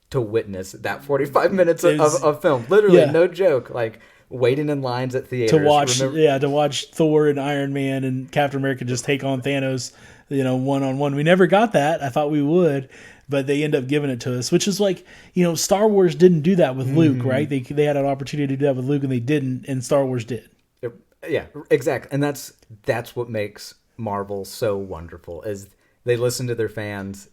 to witness that 45 minutes of film. Literally, no joke. Like waiting in lines at theaters to watch Thor and Iron Man and Captain America just take on Thanos, one-on-one. We never got that. I thought we would, but they end up giving it to us, which is like, Star Wars didn't do that with Luke, right? They had an opportunity to do that with Luke and they didn't, and Star Wars did. Yeah, exactly. And that's what makes Marvel so wonderful, is they listen to their fans.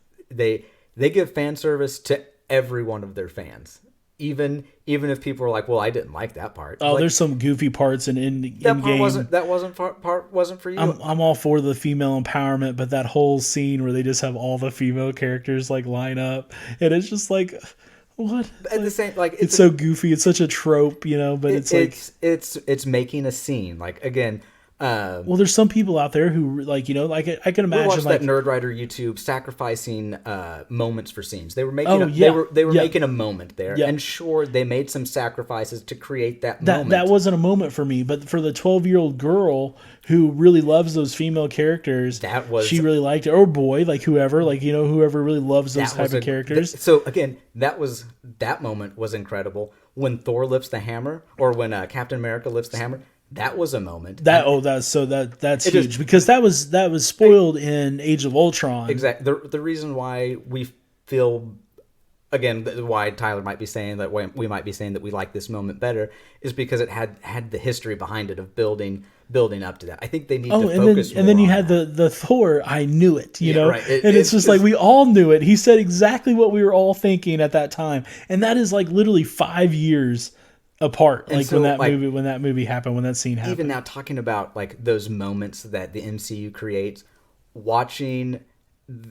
they give fan service to every one of their fans. Even if people are like, well, I didn't like that part. Oh, like, there's some goofy parts in that game. part wasn't for you. I'm all for the female empowerment, but that whole scene where they just have all the female characters like line up, and it's just like, what? At the same, like it's so goofy. It's such a trope, you know. But it's making a scene. Like again. Well, there's some people out there who like, you know, like I can imagine watched like that Nerd Writer YouTube sacrificing moments for scenes. They were making they were making a moment there, and sure, they made some sacrifices to create that moment. That wasn't a moment for me, but for the 12-year-old girl who really loves those female characters, she really liked it, or boy, like whoever, like, you know, whoever really loves those type of characters. So again, that moment was incredible when Thor lifts the hammer, or when Captain America lifts the hammer. That was a moment. That's huge, because that was spoiled in Age of Ultron. Exactly. The reason why we feel, again, why Tyler might be saying that, we might be saying that we like this moment better, is because it had the history behind it of building up to that. I think they need to focus more. And then you had the Thor, I knew it, you know? Right. It's just like we all knew it. He said exactly what we were all thinking at that time. And that is like literally 5 years apart, like so, when that movie happened, when that scene happened. Even now, talking about like those moments that the MCU creates, watching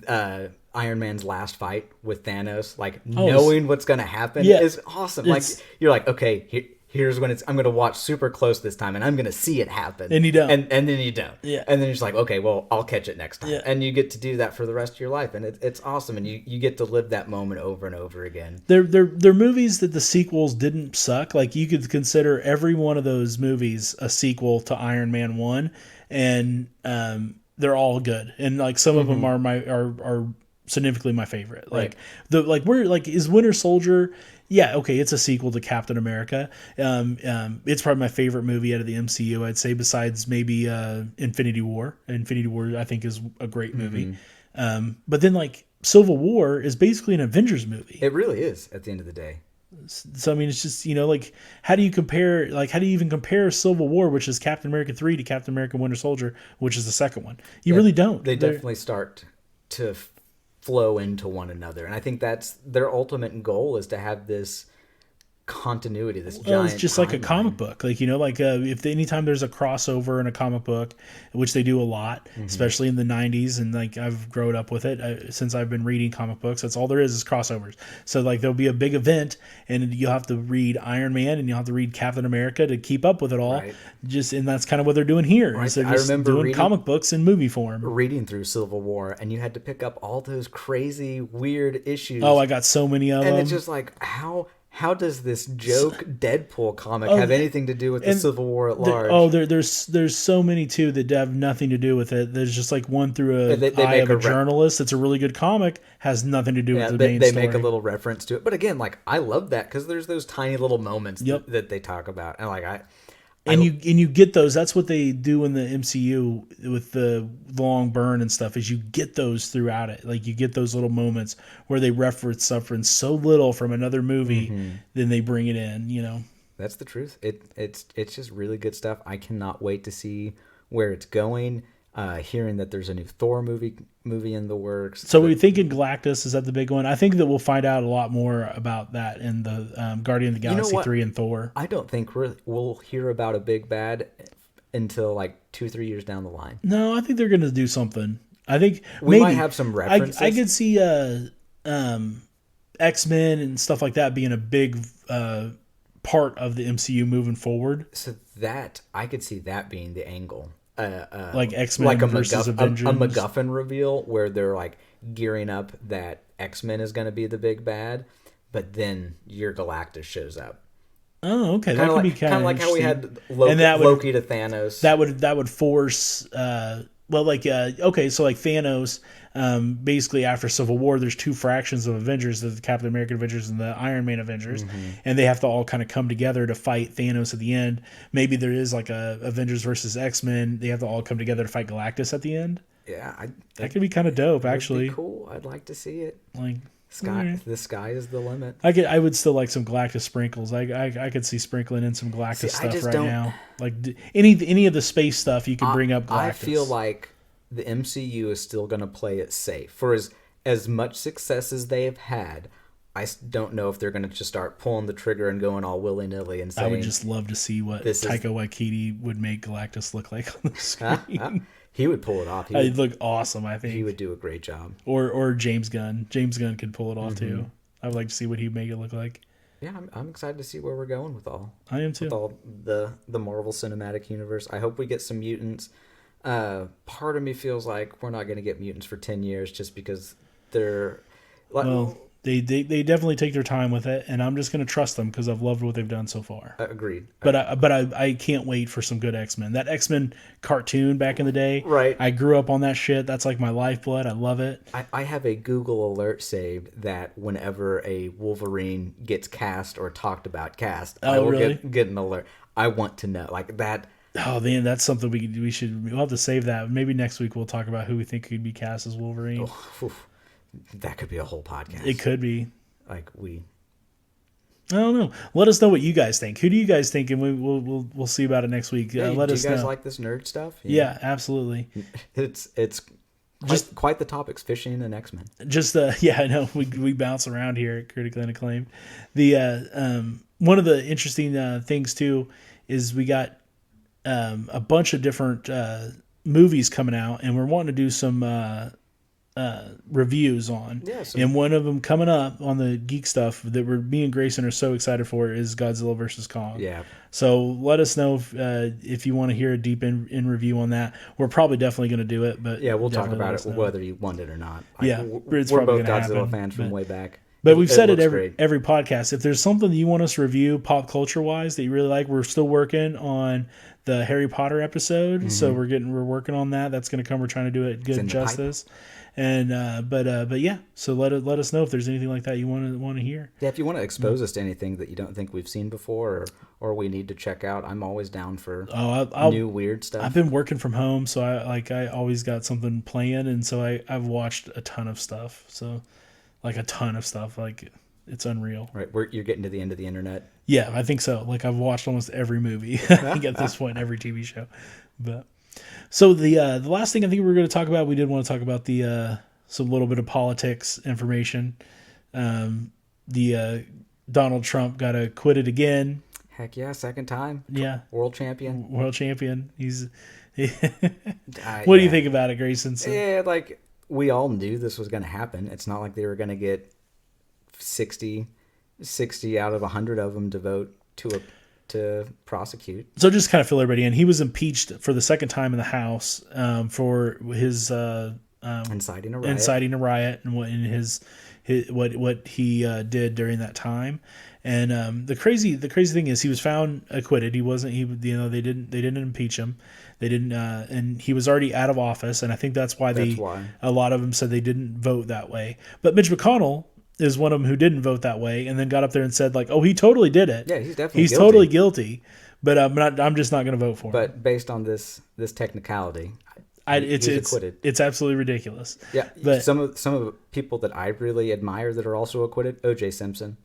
Iron Man's last fight with Thanos, like knowing what's going to happen is awesome. Like you're like, okay, here's when I'm going to watch super close this time, and I'm going to see it happen. And you don't. And then you don't. Yeah. And then you're just like, okay, well, I'll catch it next time. Yeah. And you get to do that for the rest of your life, and it's awesome. And you get to live that moment over and over again. They're movies that the sequels didn't suck. Like you could consider every one of those movies a sequel to Iron Man 1, and they're all good. And like some of them are significantly my favorite. Like is Winter Soldier. Yeah, okay, it's a sequel to Captain America. It's probably my favorite movie out of the MCU, I'd say, besides maybe Infinity War. Infinity War, I think, is a great movie. But then, like, Civil War is basically an Avengers movie. It really is, at the end of the day. So, I mean, it's just, you know, like, how do you even compare Civil War, which is Captain America 3, to Captain America Winter Soldier, which is the second one? You really don't. They definitely start to flow into one another, and I think that's their ultimate goal, is to have this continuity, this giant it's just like a comic book, like, you know, like if anytime there's a crossover in a comic book, which they do a lot, especially in the 90s, and like I've grown up with it since I've been reading comic books. That's all there is crossovers. So like there'll be a big event, and you'll have to read Iron Man and you'll have to read Captain America to keep up with it all. Right. And that's kind of what they're doing here. Right. So they're just doing comic books in movie form. Reading through Civil War, and you had to pick up all those crazy weird issues. Oh, I got so many of them. And it's just like, how does this joke Deadpool comic have anything to do with the Civil War at large? There's so many too that have nothing to do with it. There's just like one through a journalist. It's a really good comic, has nothing to do with the main story. They make a little reference to it, but again, like I love that because there's those tiny little moments that they talk about, and like you get those. That's what they do in the MCU with the long burn and stuff, is you get those throughout it. Like you get those little moments where they reference something so little from another movie, then they bring it in, you know. That's the truth. It's just really good stuff. I cannot wait to see where it's going. Hearing that there's a new Thor movie in the works. So we're thinking Galactus, is that the big one? I think that we'll find out a lot more about that in the Guardian of the Galaxy 3 and Thor. I don't think we'll hear about a big bad until like 2-3 years down the line. No, I think they're going to do something. I think we might have some references. I could see X-Men and stuff like that being a big part of the MCU moving forward. So that I could see that being the angle. Like X-Men like versus Avengers. A MacGuffin reveal where they're like gearing up that X-Men is going to be the big bad, but then your Galactus shows up. Oh, okay. That could be kind of like how we had Loki to Thanos. That would force okay, so like Thanos, basically after Civil War, there's two fractions of Avengers, the Captain American Avengers and the Iron Man Avengers, and they have to all kind of come together to fight Thanos at the end. Maybe there is like a Avengers versus X-Men. They have to all come together to fight Galactus at the end. Yeah, that could be kind of dope, actually. Cool. I'd like to see it. Like the sky is the limit. I would still like some Galactus sprinkles. I could see sprinkling in some Galactus stuff right now. Like any of the space stuff, you can bring up Galactus. I feel like the MCU is still going to play it safe. For as as much success as they have had, I don't know if they're going to just start pulling the trigger and going all willy-nilly and saying... I would just love to see what Taika Waititi would make Galactus look like on the screen. He would pull it off. He'd look awesome, I think. He would do a great job. Or James Gunn. James Gunn could pull it off, too. I would like to see what he'd make it look like. Yeah, I'm excited to see where we're going with all. I am, too. With all the Marvel Cinematic Universe. I hope we get some mutants. Part of me feels like we're not going to get mutants for 10 years just because they're... Well, they definitely take their time with it, and I'm just going to trust them because I've loved what they've done so far. Agreed. But I can't wait for some good X-Men. That X-Men cartoon back in the day, right? I grew up on that shit. That's like my lifeblood. I love it. I have a Google alert saved that whenever a Wolverine gets cast or talked about I will really? get an alert. I want to know like that. Oh man, that's something we'll have to save that. Maybe next week we'll talk about who we think could be cast as Wolverine. Oh, that could be a whole podcast. It could be. I don't know. Let us know what you guys think. Who do you guys think? And we'll see about it next week. Yeah, let us know. Do you guys like this nerd stuff? Yeah, absolutely. It's quite the topics, fishing and X-Men. Just I know we bounce around here at Critically Unacclaimed. The one of the interesting things too is we got a bunch of different movies coming out, and we're wanting to do some reviews on. Yeah, and one of them coming up on the geek stuff that me and Grayson are so excited for is Godzilla vs. Kong. Yeah. So let us know if you want to hear a deep in review on that. We're probably definitely going to do it, but yeah, we'll talk about it whether you want it or not. It's we're probably both Godzilla happen, fans from way back. But we've said it every podcast. If there's something that you want us to review pop culture wise that you really like, we're still working on the Harry Potter episode. So we're working on that. That's going to come. We're trying to do it good justice. And but yeah, so let us know if there's anything like that you want to hear. Yeah, if you want to expose us to anything that you don't think we've seen before or we need to check out, I'm always down for new weird stuff. I've been working from home, so I always got something playing, and so I've watched a ton of stuff. So like a ton of stuff, like it's unreal. Right, you're getting to the end of the internet. Yeah, I think so. Like I've watched almost every movie I think at this point, every TV show, but. So the last thing I think we were going to talk about, we did want to talk about the some little bit of politics information. The Donald Trump got acquitted again. Heck yeah, second time. Yeah, world champion. He's. What do you think about it, Grayson? Yeah, like we all knew this was going to happen. It's not like they were going to get 60 out of 100 of them to vote to prosecute. So just kind of fill everybody in. He was impeached for the second time in the House for his inciting a riot and what he did during that time. And the crazy thing is he was found acquitted. He wasn't. They didn't impeach him. They didn't. And he was already out of office. And I think that's why a lot of them said they didn't vote that way. But Mitch McConnell is one of them who didn't vote that way, and then got up there and said like, "Oh, he totally did it. Yeah, he's definitely guilty. Totally guilty." But I'm just not going to vote for him. But based on this technicality, he's acquitted. It's absolutely ridiculous. Yeah, but some of the people that I really admire that are also acquitted. O.J. Simpson.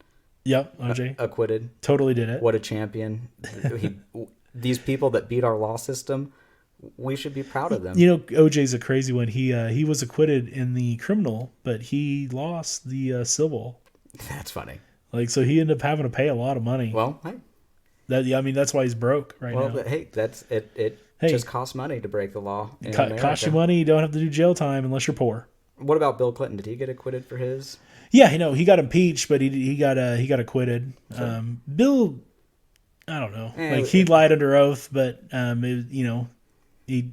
Yep, O.J. Acquitted. Totally did it. What a champion! These people that beat our law system. We should be proud of them. OJ's a crazy one. He was acquitted in the criminal, but he lost the civil. That's funny. Like, so he ended up having to pay a lot of money. Well, hey. That's why he's broke now. Well, but hey, that's it. It just costs money to break the law. Costs you money. You don't have to do jail time unless you're poor. What about Bill Clinton? Did he get acquitted for his? Yeah, he got impeached, but he got acquitted. Sure. Bill, I don't know. He lied under oath, but He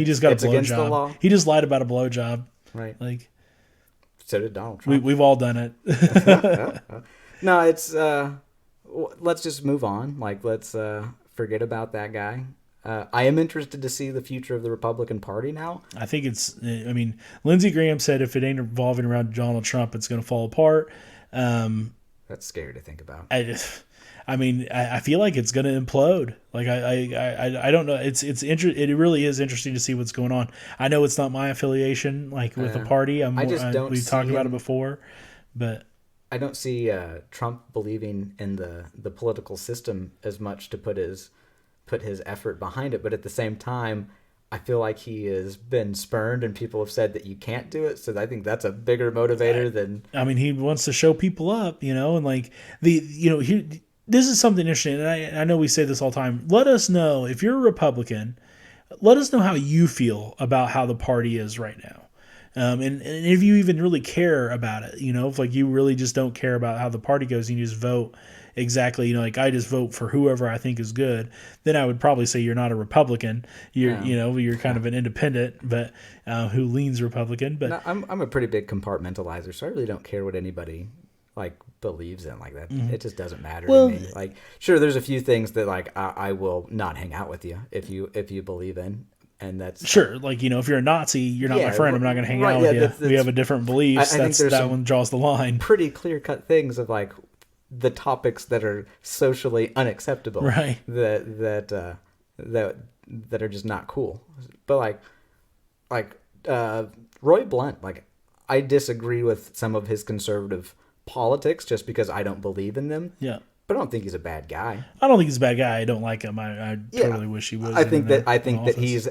just got a blowjob. He just lied about a blowjob. Right. Like, so did Donald Trump. We've all done it. No, it's let's just move on. Like, let's forget about that guy. I am interested to see the future of the Republican Party now. I think Lindsey Graham said if it ain't revolving around Donald Trump, it's going to fall apart. That's scary to think about. I feel like it's going to implode. Like I don't know. It really is interesting to see what's going on. I know it's not my affiliation, like with the party. We've talked about it before, but I don't see Trump believing in the political system as much to put his effort behind it. But at the same time, I feel like he has been spurned and people have said that you can't do it. So I think that's a bigger motivator than... I mean, he wants to show people up, and like this is something interesting. And I know we say this all the time. Let us know if you're a Republican, let us know how you feel about how the party is right now. And if you even really care about it, if like you really just don't care about how the party goes and you just vote exactly, like I just vote for whoever I think is good, then I would probably say you're not a Republican. You're kind of an independent, but who leans Republican. But no, I'm a pretty big compartmentalizer, so I really don't care what anybody like believes in like that. It just doesn't matter to me. Like, sure, there's a few things that like I will not hang out with you if you believe in. And that's sure, like if you're a Nazi, you're not my friend. I'm not going to hang out with you. We have a different beliefs. I think there's that one draws the line. Pretty clear cut things of like the topics that are socially unacceptable, right? That are just not cool. But like Roy Blunt, like I disagree with some of his conservative politics just because I don't believe in them. Yeah. But I don't think he's a bad guy. I don't think he's a bad guy. I don't like him. I totally wish he was. I think that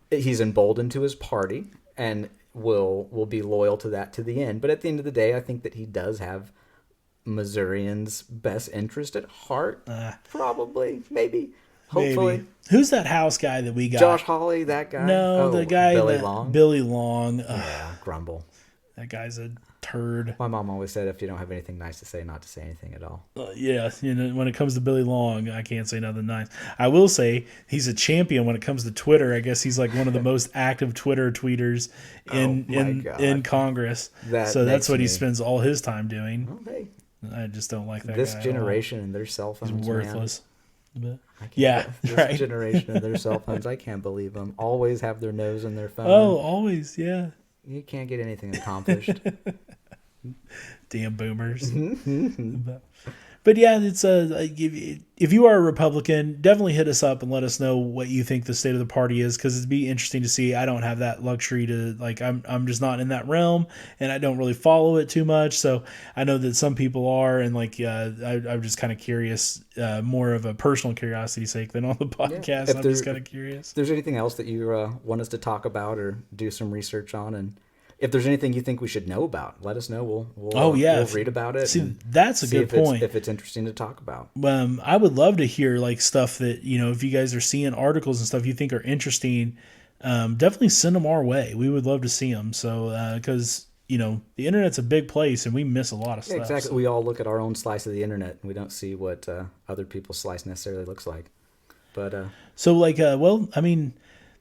he's emboldened to his party and will be loyal to that to the end. But at the end of the day, I think that he does have Missourians' best interest at heart. Probably, maybe, hopefully. Maybe. Who's that House guy that we got? Josh Hawley, that guy. No, the guy Billy Long. Billy Long. Yeah, grumble. That guy's a turd. My mom always said, if you don't have anything nice to say, not to say anything at all. Yeah, when it comes to Billy Long, I can't say nothing nice. I will say he's a champion when it comes to Twitter. I guess he's like one of the most active Twitter tweeters in Congress. So that's what he spends all his time doing. Okay. I just don't like that. This guy generation and their cell phones, is worthless. But, this generation and their cell phones, I can't believe them. Always have their nose in their phone. Oh, always, yeah. You can't get anything accomplished. Damn boomers. But yeah, it's if you are a Republican, definitely hit us up and let us know what you think the state of the party is, because it'd be interesting to see. I don't have that luxury to I'm just not in that realm, and I don't really follow it too much. So I know that some people are, and I'm just kind of curious, more of a personal curiosity sake than on the podcast. Yeah, I'm just kind of curious. If there's anything else that you want us to talk about or do some research on, and if there's anything you think we should know about, let us know. We'll read about it. See, that's a good point. If it's interesting to talk about. I would love to hear stuff that, if you guys are seeing articles and stuff you think are interesting, definitely send them our way. We would love to see them. So, because, the internet's a big place and we miss a lot of stuff. Exactly. So. We all look at our own slice of the internet and we don't see what other people's slice necessarily looks like. But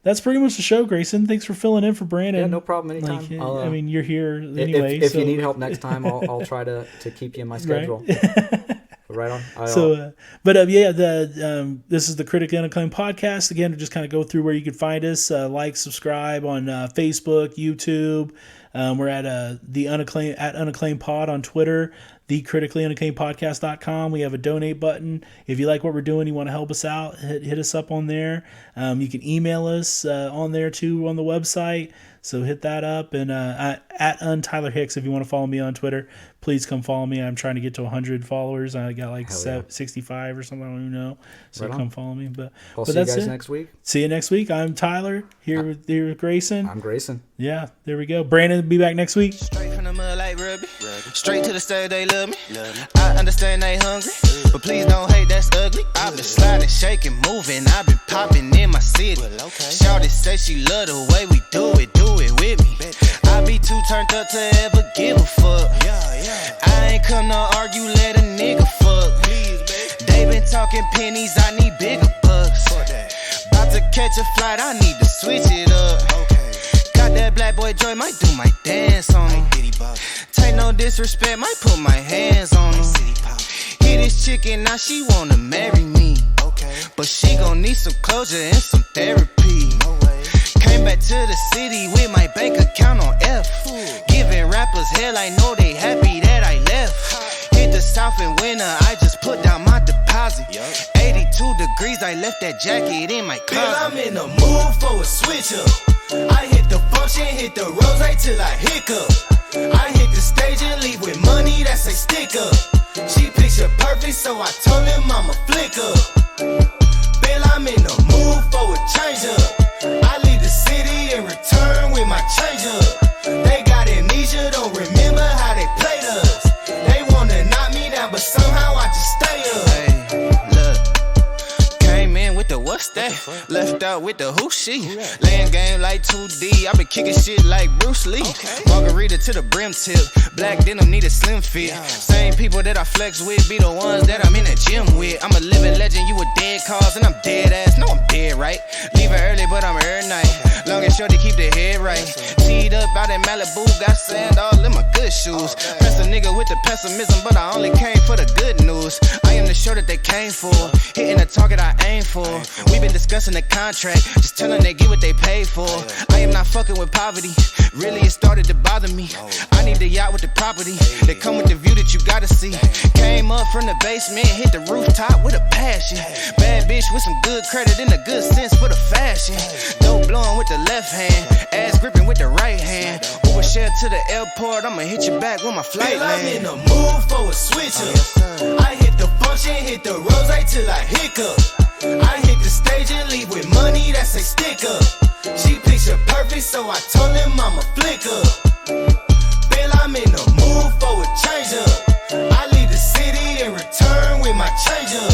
that's pretty much the show, Grayson. Thanks for filling in for Brandon. Yeah, no problem. Anytime. You're here anyway. If you need help next time, I'll try to keep you in my schedule. Right on. This is the Critically Unacclaimed podcast. Again, to just kind of go through where you can find us, subscribe on Facebook, YouTube. We're at the Unacclaimed Pod on Twitter, thecriticallyunacclaimedpodcast.com. We have a donate button. If you like what we're doing, you want to help us out, hit us up on there. You can email us on there too on the website. So hit that up, and at Tyler Hicks, if you want to follow me on Twitter, please come follow me. I'm trying to get to 100 followers. I got 65 or something. I don't even know. So come follow me. But see you guys next week. See you next week. I'm Tyler here with Grayson. I'm Grayson. Yeah, there we go. Brandon will be back next week. Straight from the mud like Ruby. Straight to the stage, they love me. I understand they hungry, but please don't hate, that's ugly. I've been sliding, shaking, moving. I've been popping in my city. Shawty say she love the way we do it with me. I be too turned up to ever give a fuck. I ain't come to argue, let a nigga fuck. They been talking pennies, I need bigger bucks. About to catch a flight, I need to switch it up. Got that black boy joy, might do my dance on him. Take no disrespect, might put my hands on him. Hit this chicken, now she wanna marry me. But she gon' need some closure and some therapy. Came back to the city with my bank account on F. Giving rappers hell, I know they happy that I left. Hit the south in winter, I just put down my deposit. 82 degrees, I left that jacket in my closet. Bill, I'm in the mood for a switch up. I hit the function, hit the rose till I hiccup. I hit the stage and leave with money that's a stick up. She picture perfect, so I told him I'm a flick up. Bill, I'm in the mood for a change up. with the who she. Laying game like 2D, I been kicking shit like Bruce Lee. Margarita to the brim tip, black denim need a slim fit. Same people that I flex with be the ones that I'm in the gym with. I'm a living legend, you a dead cause, and I'm dead ass. No, I'm dead, right? Leaving early, but I'm here night. Long and short to keep the head right. Teed up out in Malibu, got sand all in my good shoes. Press a nigga with the pessimism, but I only came for the good news. I am the show that they came for, hitting the target I aim for. We been discussing the contract, just telling they get what they paid for. I am not fucking with poverty, really it started to bother me. I need the yacht with the property, that come with the view that you gotta see. Came up from the basement, hit the rooftop with a passion. Bad bitch with some good credit and a good sense for the fashion. Dope blowing with the left hand, ass gripping with the right hand. Uber share to the airport, I'ma hit you back when my flight Feel I'm land. in the mood for a switch up. I hit the function, hit the rose till I hiccup. I hit the stage and leave with money that say stick up. She picture perfect, so I told him I'ma flick up. Feel I'm in the mood for a change up. I leave the city and return with my change up.